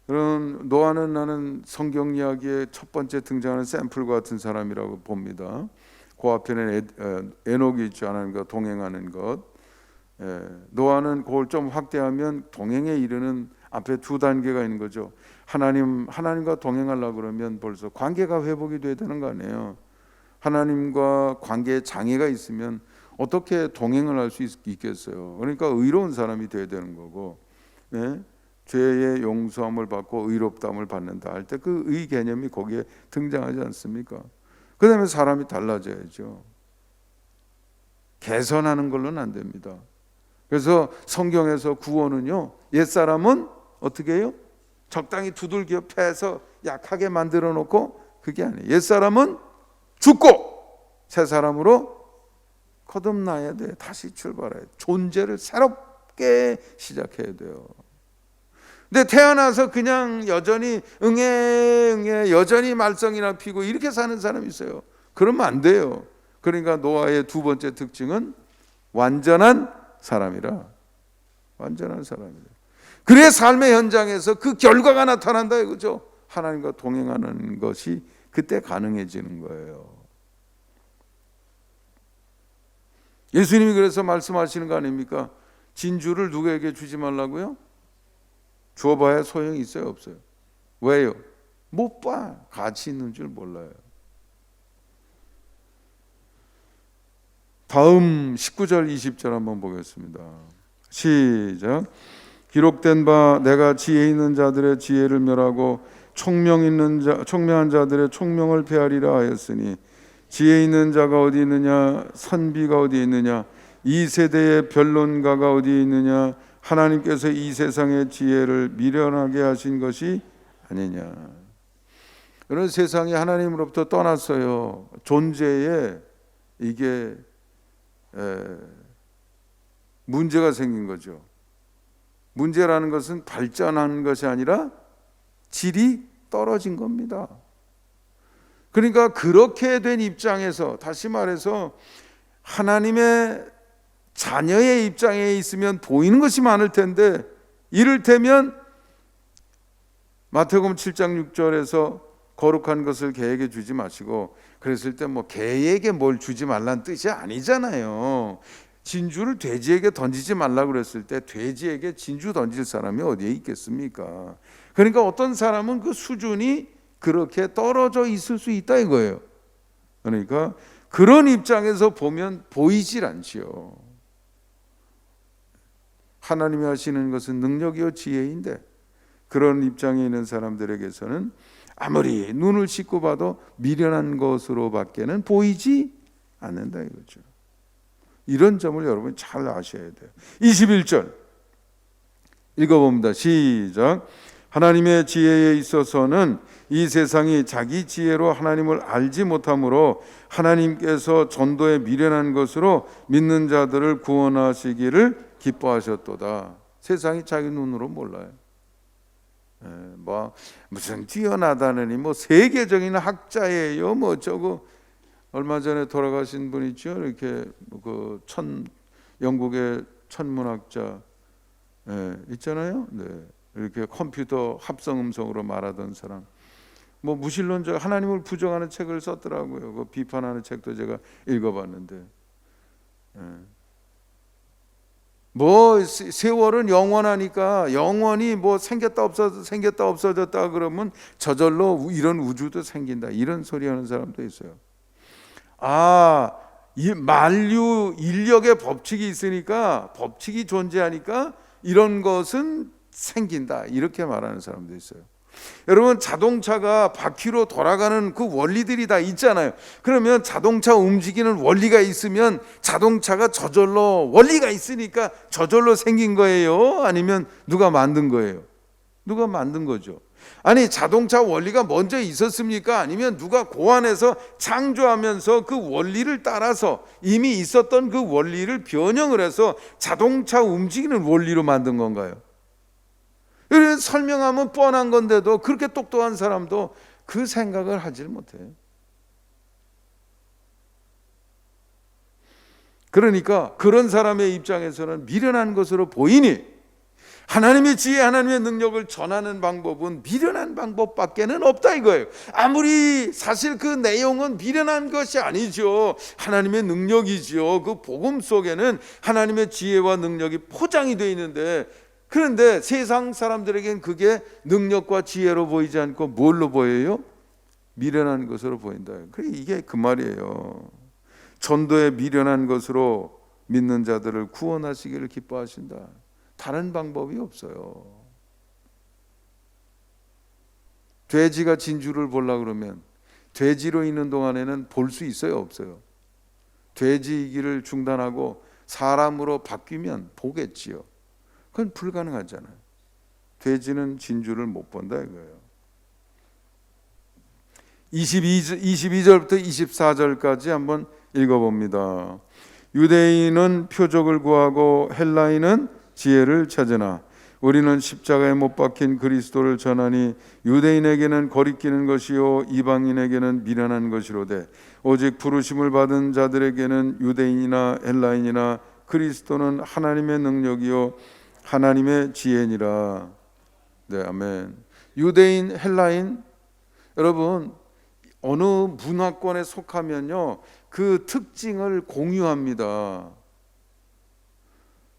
그런 노아는 나는 성경 이야기의 첫 번째 등장하는 샘플과 같은 사람이라고 봅니다. 그 앞에는 에녹이 있죠. 하나님과 동행하는 것. 노아는 그걸 좀 확대하면 동행에 이르는 앞에 두 단계가 있는 거죠. 하나님과 동행하려고 그러면 벌써 관계가 회복이 돼야 되는 거 아니에요. 하나님과 관계에 장애가 있으면 어떻게 동행을 할 수 있겠어요. 그러니까 의로운 사람이 돼야 되는 거고, 네? 죄의 용서함을 받고 의롭다함을 받는다 할 때 그 의 개념이 거기에 등장하지 않습니까? 그 다음에 사람이 달라져야죠. 개선하는 걸로는 안 됩니다. 그래서 성경에서 구원은요, 옛사람은 어떻게 해요? 적당히 두들겨 패서 약하게 만들어 놓고 그게 아니에요. 옛사람은 죽고 새 사람으로 거듭나야 돼. 다시 출발해야 돼. 존재를 새롭게 시작해야 돼요. 근데 태어나서 그냥 여전히 응애 여전히 말썽이나 피고 이렇게 사는 사람이 있어요. 그러면 안 돼요. 그러니까 노아의 두 번째 특징은 완전한 사람이라. 완전한 사람이라. 그의 삶의 현장에서 그 결과가 나타난다 이거죠. 하나님과 동행하는 것이 그때 가능해지는 거예요. 예수님이 그래서 말씀하시는 거 아닙니까? 진주를 누구에게 주지 말라고요? 줘봐야 소용이 있어요 없어요? 왜요? 못 봐. 가치 있는 줄 몰라요. 다음 19절 20절 한번 보겠습니다. 시작. 기록된 바 내가 지혜 있는 자들의 지혜를 멸하고 총명한 자들의 총명을 폐하리라 하였으니 지혜 있는 자가 어디 있느냐 선비가 어디 있느냐 이 세대의 변론가가 어디 있느냐 하나님께서 이 세상의 지혜를 미련하게 하신 것이 아니냐. 그런 세상이 하나님으로부터 떠났어요. 존재에 이게 문제가 생긴 거죠. 문제라는 것은 발전한 것이 아니라 질이 떨어진 겁니다. 그러니까 그렇게 된 입장에서 다시 말해서 하나님의 자녀의 입장에 있으면 보이는 것이 많을 텐데 이를테면 마태복음 7장 6절에서 거룩한 것을 개에게 주지 마시고 그랬을 때 뭐 개에게 뭘 주지 말라는 뜻이 아니잖아요. 진주를 돼지에게 던지지 말라고 그랬을 때 돼지에게 진주 던질 사람이 어디에 있겠습니까? 그러니까 어떤 사람은 그 수준이 그렇게 떨어져 있을 수 있다 이거예요. 그러니까 그런 입장에서 보면 보이질 않지요. 하나님이 하시는 것은 능력이요 지혜인데 그런 입장에 있는 사람들에게서는 아무리 눈을 씻고 봐도 미련한 것으로 밖에는 보이지 않는다 이거죠. 이런 점을 여러분이 잘 아셔야 돼요. 21절 읽어봅니다. 시작. 하나님의 지혜에 있어서는 이 세상이 자기 지혜로 하나님을 알지 못하므로 하나님께서 전도에 미련한 것으로 믿는 자들을 구원하시기를 기뻐하셨도다. 세상이 자기 눈으로 몰라요. 뭐 무슨 뛰어나다느니 뭐 세계적인 학자예요. 뭐 저거 얼마 전에 돌아가신 분 있죠. 이렇게 그 영국의 천문학자 있잖아요. 네. 이렇게 컴퓨터 합성 음성으로 말하던 사람. 뭐 무신론적 하나님을 부정하는 책을 썼더라고요. 그 비판하는 책도 제가 읽어봤는데, 뭐 세월은 영원하니까 영원히 뭐 생겼다 없어졌다 그러면 저절로 이런 우주도 생긴다, 이런 소리 하는 사람도 있어요. 이 만류 인력의 법칙이 있으니까, 법칙이 존재하니까 이런 것은 생긴다, 이렇게 말하는 사람도 있어요. 여러분, 자동차가 바퀴로 돌아가는 그 원리들이 다 있잖아요. 그러면 자동차 움직이는 원리가 있으면 자동차가 저절로, 원리가 있으니까 저절로 생긴 거예요? 아니면 누가 만든 거예요? 누가 만든 거죠. 아니, 자동차 원리가 먼저 있었습니까? 아니면 누가 고안해서 창조하면서 그 원리를 따라서 이미 있었던 그 원리를 변형을 해서 자동차 움직이는 원리로 만든 건가요? 설명하면 뻔한 건데도 그렇게 똑똑한 사람도 그 생각을 하질 못해요. 그러니까 그런 사람의 입장에서는 미련한 것으로 보이니 하나님의 지혜, 하나님의 능력을 전하는 방법은 미련한 방법밖에는 없다 이거예요. 아무리 사실 그 내용은 미련한 것이 아니죠. 하나님의 능력이죠. 그 복음 속에는 하나님의 지혜와 능력이 포장이 되어 있는데, 그런데 세상 사람들에겐 그게 능력과 지혜로 보이지 않고 뭘로 보여요? 미련한 것으로 보인다. 이게 그 말이에요. 전도에 미련한 것으로 믿는 자들을 구원하시기를 기뻐하신다. 다른 방법이 없어요. 돼지가 진주를 보려고 그러면 돼지로 있는 동안에는 볼 수 있어요, 없어요? 돼지이기를 중단하고 사람으로 바뀌면 보겠지요. 그건 불가능하잖아요. 돼지는 진주를 못 본다 이거예요. 22절부터 24절까지 한번 읽어봅니다. 유대인은 표적을 구하고 헬라인은 지혜를 찾으나 우리는 십자가에 못 박힌 그리스도를 전하니 유대인에게는 거리끼는 것이요 이방인에게는 미련한 것이로되 오직 부르심을 받은 자들에게는 유대인이나 헬라인이나 그리스도는 하나님의 능력이요 하나님의 지혜니라. 네, 아멘. 유대인, 헬라인, 여러분 어느 문화권에 속하면요 그 특징을 공유합니다.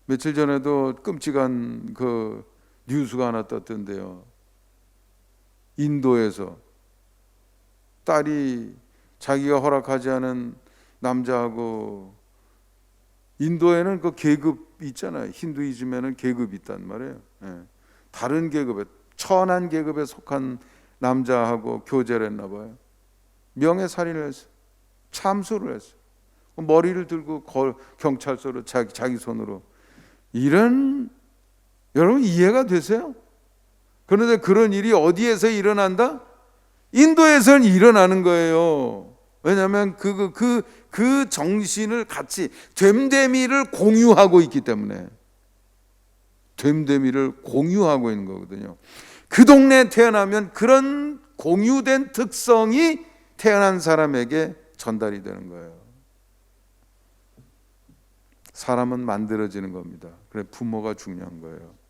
며칠 전에도 끔찍한 그 뉴스가 하나 떴던데요. 인도에서 딸이 자기가 허락하지 않은 남자하고, 인도에는 그 계급 있잖아요. 힌두이즘에는 계급이 있단 말이에요. 다른 계급에, 천한 계급에 속한 남자하고 교제를 했나 봐요. 명예살인을 했어요. 참수를 했어요. 머리를 들고 경찰서로 자기 손으로. 이런, 여러분 이해가 되세요? 그런데 그런 일이 어디에서 일어난다? 인도에서는 일어나는 거예요. 왜냐하면 그 정신을 같이 됨됨이를 공유하고 있기 때문에, 됨됨이를 공유하고 있는 거거든요. 그 동네에 태어나면 그런 공유된 특성이 태어난 사람에게 전달이 되는 거예요. 사람은 만들어지는 겁니다. 그래 부모가 중요한 거예요.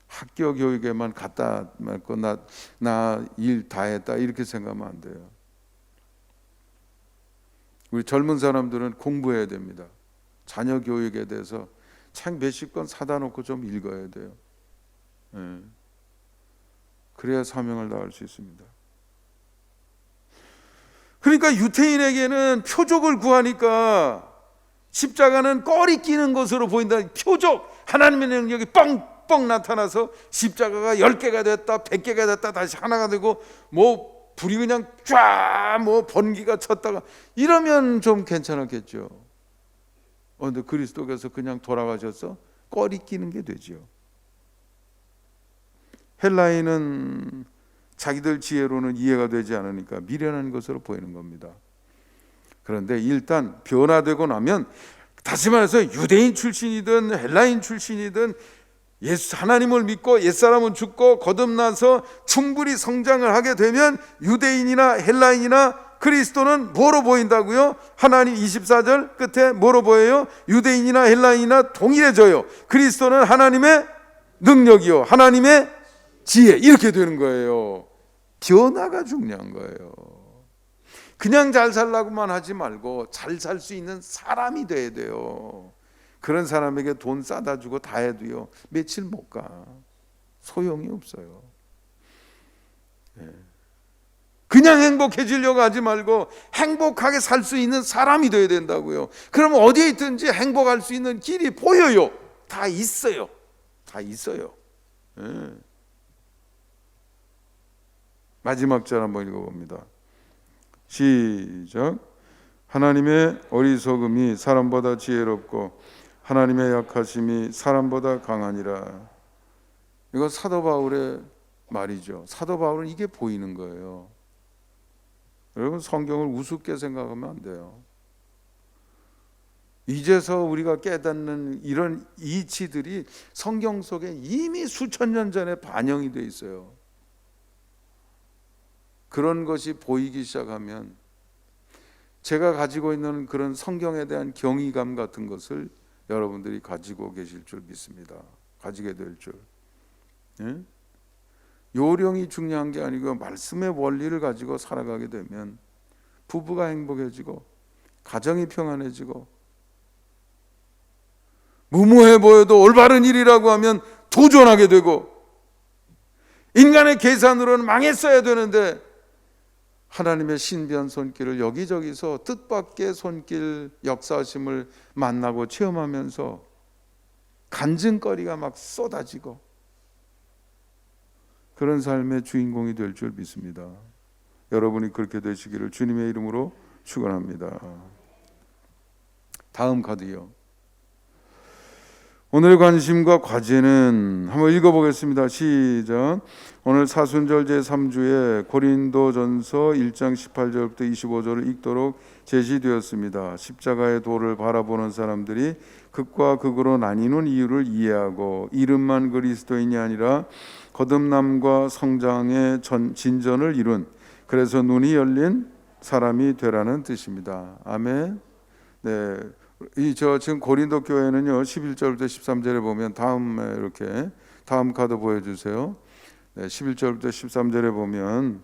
학교 교육에만 갖다 놓고 나 일 다 했다 이렇게 생각하면 안 돼요. 우리 젊은 사람들은 공부해야 됩니다. 자녀 교육에 대해서 책 몇십 권 사다 놓고 좀 읽어야 돼요. 그래야 사명을 다할 수 있습니다. 그러니까 유태인에게는 표적을 구하니까 십자가는 꺼리 끼는 것으로 보인다. 표적, 하나님의 능력이 뻥뻥 나타나서 십자가가 10개가 됐다 100개가 됐다 다시 하나가 되고 뭐 불이 그냥 쫙 뭐 번기가 쳤다가 이러면 좀 괜찮았겠죠. 근데 그리스도께서 그냥 돌아가셔서 꺼리 끼는 게 되죠. 헬라인은 자기들 지혜로는 이해가 되지 않으니까 미련한 것으로 보이는 겁니다. 그런데 일단 변화되고 나면, 다시 말해서 유대인 출신이든 헬라인 출신이든 하나님을 믿고 옛사람은 죽고 거듭나서 충분히 성장을 하게 되면 유대인이나 헬라인이나 그리스도는 뭐로 보인다고요? 하나님 24절 끝에 뭐로 보여요? 유대인이나 헬라인이나 동일해져요. 그리스도는 하나님의 능력이요 하나님의 지혜 이렇게 되는 거예요. 변화가 중요한 거예요. 그냥 잘 살라고만 하지 말고 잘 살 수 있는 사람이 돼야 돼요. 그런 사람에게 돈 싸다 주고 다 해도요 며칠 못 가. 소용이 없어요. 그냥 행복해지려고 하지 말고 행복하게 살 수 있는 사람이 돼야 된다고요. 그러면 어디에 있든지 행복할 수 있는 길이 보여요. 다 있어요. 다 있어요. 마지막 절 한번 읽어봅니다. 시작. 하나님의 어리석음이 사람보다 지혜롭고 하나님의 약하심이 사람보다 강하니라. 이거 사도 바울의 말이죠. 사도 바울은 이게 보이는 거예요. 여러분 성경을 우습게 생각하면 안 돼요. 이제서 우리가 깨닫는 이런 이치들이 성경 속에 이미 수천 년 전에 반영이 돼 있어요. 그런 것이 보이기 시작하면 제가 가지고 있는 그런 성경에 대한 경이감 같은 것을 여러분들이 가지고 계실 줄 믿습니다. 가지게 될 줄. 요령이 중요한 게 아니고 말씀의 원리를 가지고 살아가게 되면 부부가 행복해지고 가정이 평안해지고 무모해 보여도 올바른 일이라고 하면 도전하게 되고 인간의 계산으로는 망했어야 되는데 하나님의 신비한 손길을 여기저기서 뜻밖의 손길 역사하심을 만나고 체험하면서 간증거리가 막 쏟아지고 그런 삶의 주인공이 될 줄 믿습니다. 여러분이 그렇게 되시기를 주님의 이름으로 축원합니다. 다음 카드요. 오늘 관심과 과제는 한번 읽어보겠습니다. 시작. 오늘 사순절 제3주에 고린도전서 1장 18절부터 25절을 읽도록 제시되었습니다. 십자가의 도를 바라보는 사람들이 극과 극으로 나뉘는 이유를 이해하고 이름만 그리스도인이 아니라 거듭남과 성장의 진전을 이룬 그래서 눈이 열린 사람이 되라는 뜻입니다. 아멘. 네. 지금 고린도 교회는요 11절부터 13절에 보면 다음 카드 보여주세요. 네, 11절부터 13절에 보면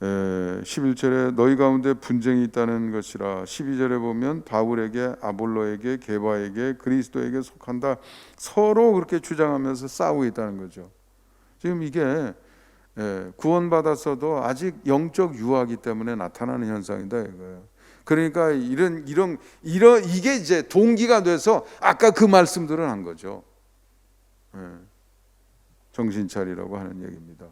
11절에 너희 가운데 분쟁이 있다는 것이라 12절에 보면 바울에게 아볼로에게 게바에게 그리스도에게 속한다 서로 그렇게 주장하면서 싸우고 있다는 거죠. 지금 이게 구원받았어도 아직 영적 유아이기 때문에 나타나는 현상이다 이거예요. 그러니까 이게 이제 동기가 돼서 아까 그 말씀들을 한 거죠. 정신 차리라고 하는 얘기입니다.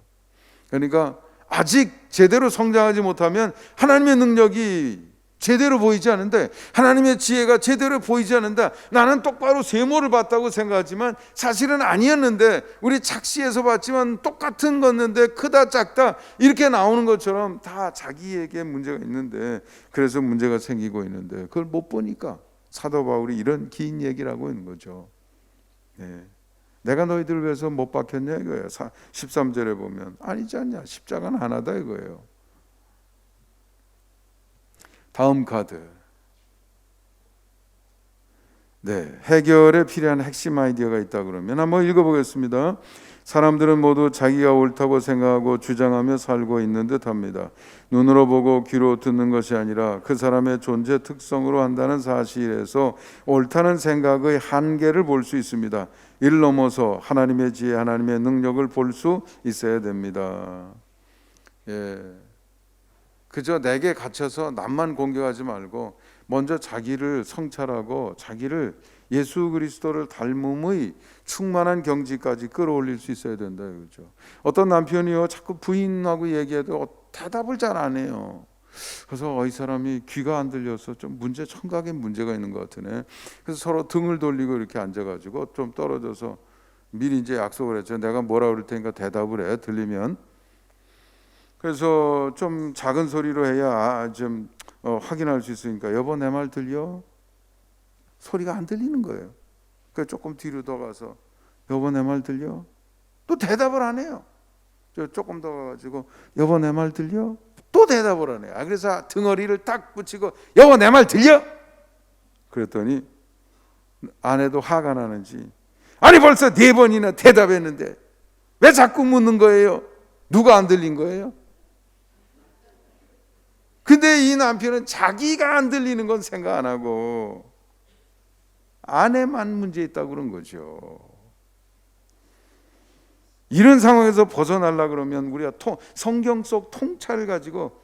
그러니까 아직 제대로 성장하지 못하면 하나님의 능력이 제대로 보이지 않는데 하나님의 지혜가 제대로 보이지 않는다. 나는 똑바로 세모를 봤다고 생각하지만 사실은 아니었는데 우리 착시에서 봤지만 똑같은 거였는데 크다 작다 이렇게 나오는 것처럼 다 자기에게 문제가 있는데 그래서 문제가 생기고 있는데 그걸 못 보니까 사도 바울이 이런 긴 얘기를 하고 있는 거죠. 네. 내가 너희들을 위해서 못 박혔냐 이거예요. 13절에 보면 아니지 않냐 십자가는 하나다 이거예요. 다음 카드. 네, 해결에 필요한 핵심 아이디어가 있다 그러면 한번 읽어보겠습니다. 사람들은 모두 자기가 옳다고 생각하고 주장하며 살고 있는 듯합니다. 눈으로 보고 귀로 듣는 것이 아니라 그 사람의 존재 특성으로 한다는 사실에서 옳다는 생각의 한계를 볼 수 있습니다. 이를 넘어서 하나님의 지혜, 하나님의 능력을 볼 수 있어야 됩니다. 예. 그저 내게 갇혀서 남만 공격하지 말고 먼저 자기를 성찰하고 자기를 예수 그리스도를 닮음의 충만한 경지까지 끌어올릴 수 있어야 된다 이거죠. 어떤 남편이요 자꾸 부인하고 얘기해도 대답을 잘 안 해요. 그래서 이 사람이 귀가 안 들려서 좀 청각에 문제가 있는 것 같으네. 그래서 서로 등을 돌리고 이렇게 앉아가지고 좀 떨어져서 미리 이제 약속을 했죠. 내가 뭐라 그럴 테니까 대답을 해 들리면. 그래서 좀 작은 소리로 해야 좀 확인할 수 있으니까 여보 내 말 들려? 소리가 안 들리는 거예요. 그러니까 조금 뒤로 더 가서 여보 내 말 들려? 또 대답을 안 해요. 조금 더 가가지고 여보 내 말 들려? 또 대답을 안 해요. 그래서 등허리를 딱 붙이고 여보 내 말 들려? 그랬더니 아내도 화가 나는지 아니 벌써 4번이나 대답했는데 왜 자꾸 묻는 거예요? 누가 안 들린 거예요? 근데 이 남편은 자기가 안 들리는 건 생각 안 하고 아내만 문제 있다고 그런 거죠. 이런 상황에서 벗어나려고 그러면 우리가 성경 속 통찰을 가지고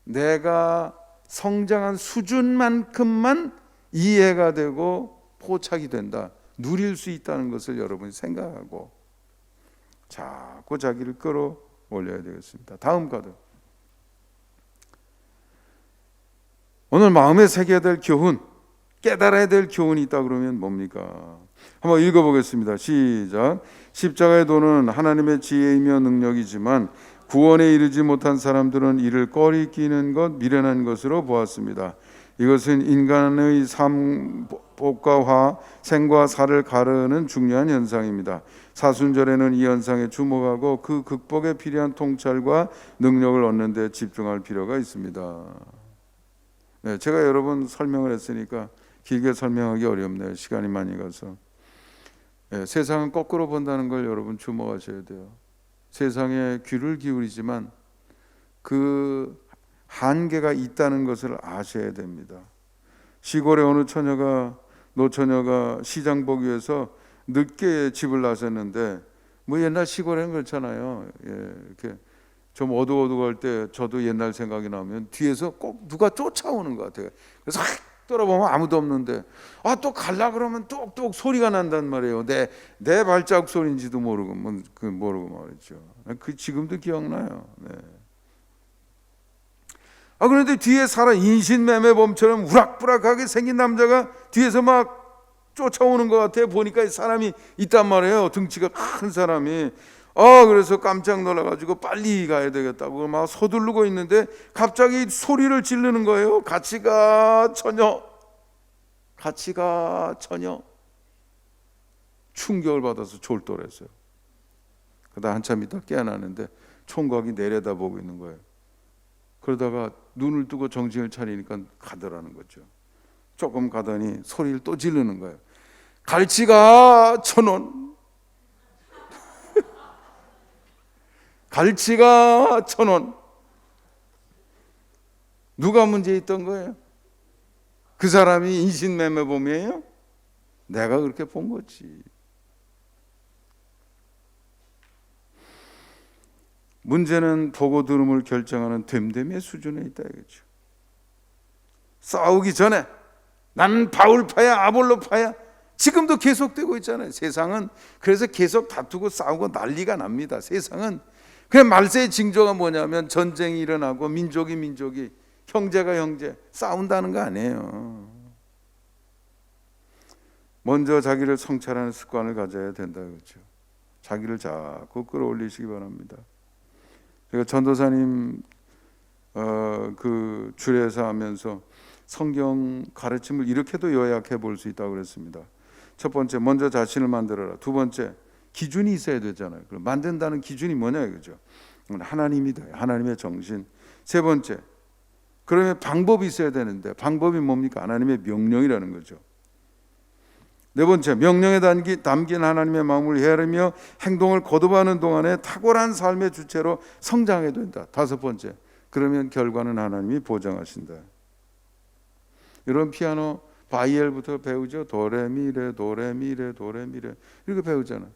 내가 성장한 수준만큼만 이해가 되고 포착이 된다, 누릴 수 있다는 것을 여러분이 생각하고 자꾸 자기를 끌어올려야 되겠습니다. 다음 카드. 오늘 마음에 새겨야 될 교훈, 깨달아야 될 교훈이 있다 그러면 뭡니까? 한번 읽어보겠습니다. 시작. 십자가의 도는 하나님의 지혜이며 능력이지만 구원에 이르지 못한 사람들은 이를 꺼리끼는 것, 미련한 것으로 보았습니다. 이것은 인간의 삶, 복과 화, 생과 사를 가르는 중요한 현상입니다. 사순절에는 이 현상에 주목하고 그 극복에 필요한 통찰과 능력을 얻는 데 집중할 필요가 있습니다. 네, 제가 여러 번 설명을 했으니까 길게 설명하기 어렵네요. 시간이 많이 가서. 네, 세상은 거꾸로 본다는 걸 여러분 주목하셔야 돼요. 세상에 귀를 기울이지만 그 한계가 있다는 것을 아셔야 됩니다. 시골의 어느 노처녀가 시장 보기 위해서 늦게 집을 나섰는데, 뭐 옛날 시골에는 그렇잖아요. 예, 이렇게 좀 어두워할 때 저도 옛날 생각이 나면 뒤에서 꼭 누가 쫓아오는 것 같아요. 그래서 확 돌아보면 아무도 없는데 또 갈라 그러면 똑똑 소리가 난단 말이에요. 내 발자국 소리인지도 모르고 말이죠. 그 지금도 기억나요. 네. 그런데 뒤에 인신매매범처럼 우락부락하게 생긴 남자가 뒤에서 막 쫓아오는 것 같아요. 보니까 사람이 있단 말이에요. 등치가 큰 사람이. 그래서 깜짝 놀라가지고 빨리 가야 되겠다고 막 서두르고 있는데 갑자기 소리를 지르는 거예요. 같이 가 처녀, 같이 가 처녀. 충격을 받아서 졸도했어요. 그러다 한참 있다 깨어나는데 총각이 내려다보고 있는 거예요. 그러다가 눈을 뜨고 정신을 차리니까 가더라는 거죠. 조금 가더니 소리를 또 지르는 거예요. 같이 가 천원. 갈치가 1,000원. 누가 문제 있던 거예요? 그 사람이 인신매매범이에요? 내가 그렇게 본 거지. 문제는 보고 들음을 결정하는 됨됨이의 수준에 있다 이거죠. 싸우기 전에 나는 바울파야 아볼로파야, 지금도 계속되고 있잖아요. 세상은 그래서 계속 다투고 싸우고 난리가 납니다. 세상은 그냥 말세의 징조가 뭐냐면 전쟁이 일어나고 민족이 형제가 형제 싸운다는 거 아니에요. 먼저 자기를 성찰하는 습관을 가져야 된다 그렇죠. 자기를 자꾸 끌어올리시기 바랍니다. 제가 전도사님 그 주례사 하면서 성경 가르침을 이렇게도 요약해 볼 수 있다고 그랬습니다. 첫 번째, 먼저 자신을 만들어라. 두 번째, 기준이 있어야 되잖아요. 그럼 만든다는 기준이 뭐냐 이거죠. 하나님이다. 하나님의 정신. 세 번째, 그러면 방법이 있어야 되는데 방법이 뭡니까? 하나님의 명령이라는 거죠. 네 번째, 명령에 담긴 하나님의 마음을 헤아리며 행동을 거듭하는 동안에 탁월한 삶의 주체로 성장해야 된다. 다섯 번째, 그러면 결과는 하나님이 보장하신다. 이런 피아노 바이엘부터 배우죠. 도레미레 도레미레 도레미레 이렇게 배우잖아요.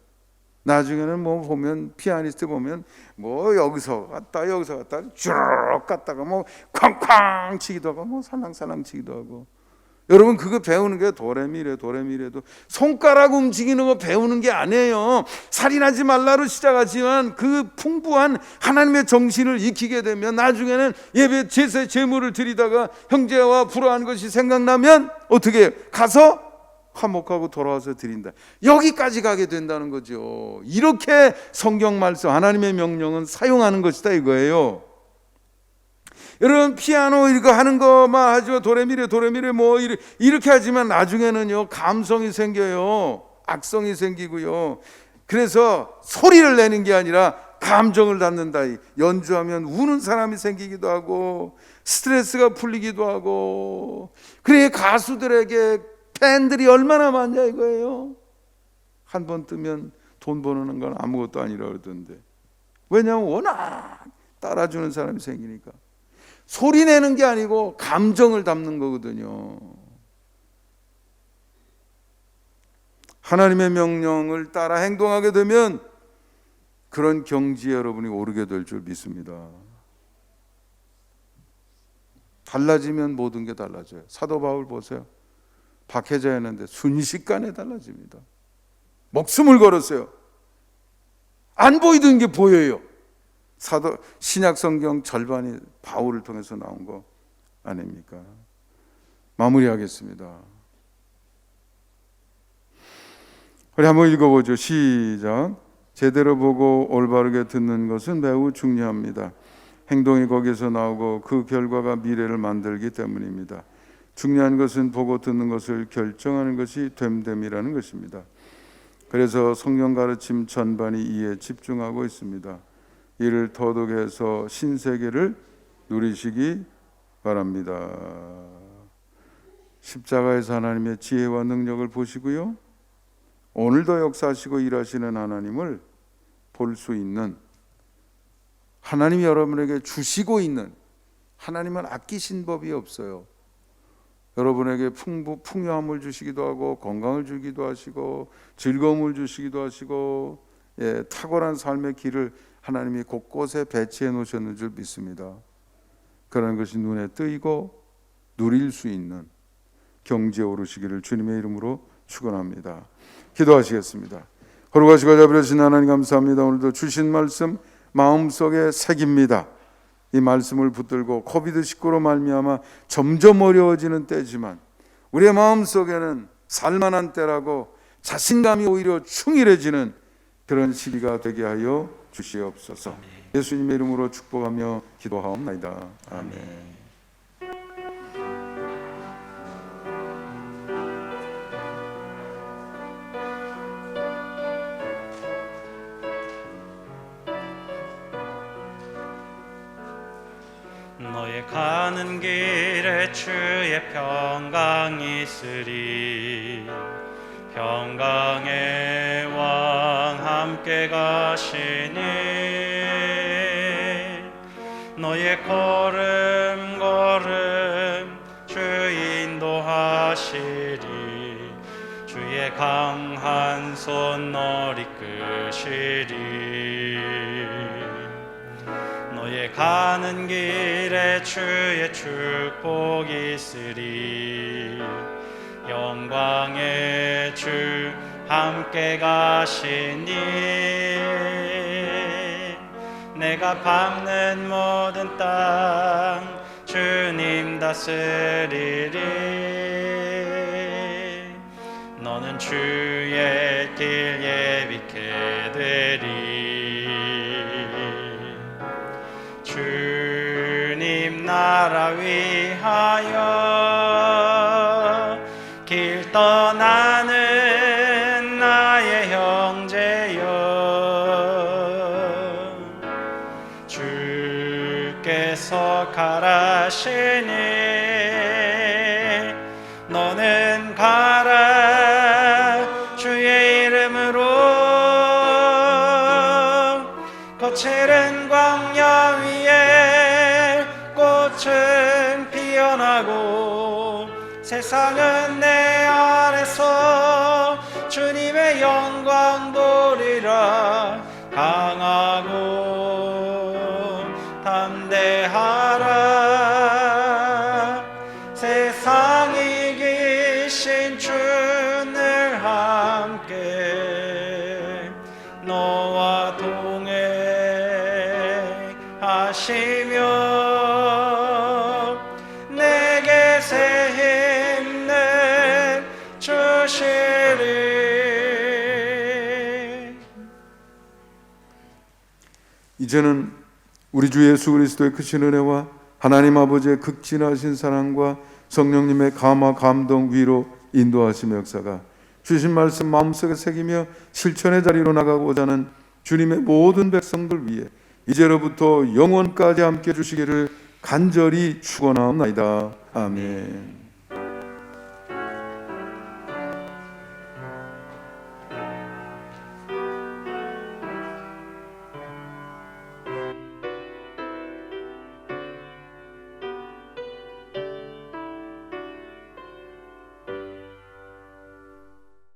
나중에는 뭐 보면 피아니스트 보면 뭐 여기서 갔다 쭉 갔다가 뭐 쾅쾅 치기도 하고 뭐 살랑살랑 치기도 하고. 여러분 그거 배우는 게 도레미레도 손가락 움직이는 거 배우는 게 아니에요. 살인하지 말라로 시작하지만 그 풍부한 하나님의 정신을 익히게 되면 나중에는 예배 제사 제물을 드리다가 형제와 불화한 것이 생각나면 어떻게 가서 화목하고 돌아와서 드린다. 여기까지 가게 된다는 거죠. 이렇게 성경 말씀 하나님의 명령은 사용하는 것이다 이거예요. 여러분 피아노 이거 하는 것만 하죠. 도레미레 뭐 이렇게 하지만 나중에는요 감성이 생겨요. 악성이 생기고요. 그래서 소리를 내는 게 아니라 감정을 갖는다. 연주하면 우는 사람이 생기기도 하고 스트레스가 풀리기도 하고. 그래 가수들에게 팬들이 얼마나 많냐 이거예요. 한 번 뜨면 돈 버는 건 아무것도 아니라 그러던데. 왜냐하면 워낙 따라주는 사람이 생기니까. 소리 내는 게 아니고 감정을 담는 거거든요. 하나님의 명령을 따라 행동하게 되면 그런 경지에 여러분이 오르게 될 줄 믿습니다. 달라지면 모든 게 달라져요. 사도 바울 보세요. 박해자였는데 순식간에 달라집니다. 목숨을 걸었어요. 안 보이던 게 보여요. 신약 성경 절반이 바울을 통해서 나온 거 아닙니까? 마무리하겠습니다. 우리 한번 읽어보죠. 시작. 제대로 보고 올바르게 듣는 것은 매우 중요합니다. 행동이 거기서 나오고 그 결과가 미래를 만들기 때문입니다. 중요한 것은 보고 듣는 것을 결정하는 것이 됨됨이라는 것입니다. 그래서 성경 가르침 전반이 이에 집중하고 있습니다. 이를 터득해서 신세계를 누리시기 바랍니다. 십자가에서 하나님의 지혜와 능력을 보시고요. 오늘도 역사하시고 일하시는 하나님을 볼 수 있는, 하나님이 여러분에게 주시고 있는, 하나님은 아끼신 법이 없어요. 여러분에게 풍요함을 주시기도 하고 건강을 주기도 하시고 즐거움을 주시기도 하시고, 탁월한 삶의 길을 하나님이 곳곳에 배치해 놓으셨는 줄 믿습니다. 그런 것이 눈에 뜨이고 누릴 수 있는 경지에 오르시기를 주님의 이름으로 축원합니다. 기도하시겠습니다. 거룩하시고 자비로우신 하나님 감사합니다. 오늘도 주신 말씀 마음속에 새깁니다. 이 말씀을 붙들고 코비드19로 말미암아 점점 어려워지는 때지만 우리의 마음속에는 살만한 때라고 자신감이 오히려 충실해지는 그런 시기가 되게 하여 주시옵소서. 예수님의 이름으로 축복하며 기도하옵나이다. 아멘. 너의 가는 길에 주의 평강이 있으리. 평강의 왕 함께 가시니 너의 걸음 주 인도하시리. 주의 강한 손 널 이끄시리. 너의 가는 길에 주의 축복이 있으리. 영광의 주 함께 가시니 내가 밟는 모든 땅 주님 다스리리. 너는 주의 길 예비케 되리. 주님 나라 위하여 길 떠나는 나의 형제여, 주께서 가라시니 너는 가라. 주의 이름으로 거칠은 광야 위에 꽃은 피어나고 세상은 내 아래서 주님의 영광 보리라. 강하고 담대하라. 세상이 이기신 주늘 함께 너와 동행하시며 내게 새 힘을 주시리. 이제는 우리 주 예수 그리스도의 크신 은혜와 하나님 아버지의 극진하신 사랑과 성령님의 감화 감동 위로 인도하심의 역사가 주신 말씀 마음속에 새기며 실천의 자리로 나가고자 하는 주님의 모든 백성들 위해 이제로부터 영원까지 함께 주시기를 간절히 축원하옵나이다. 아멘.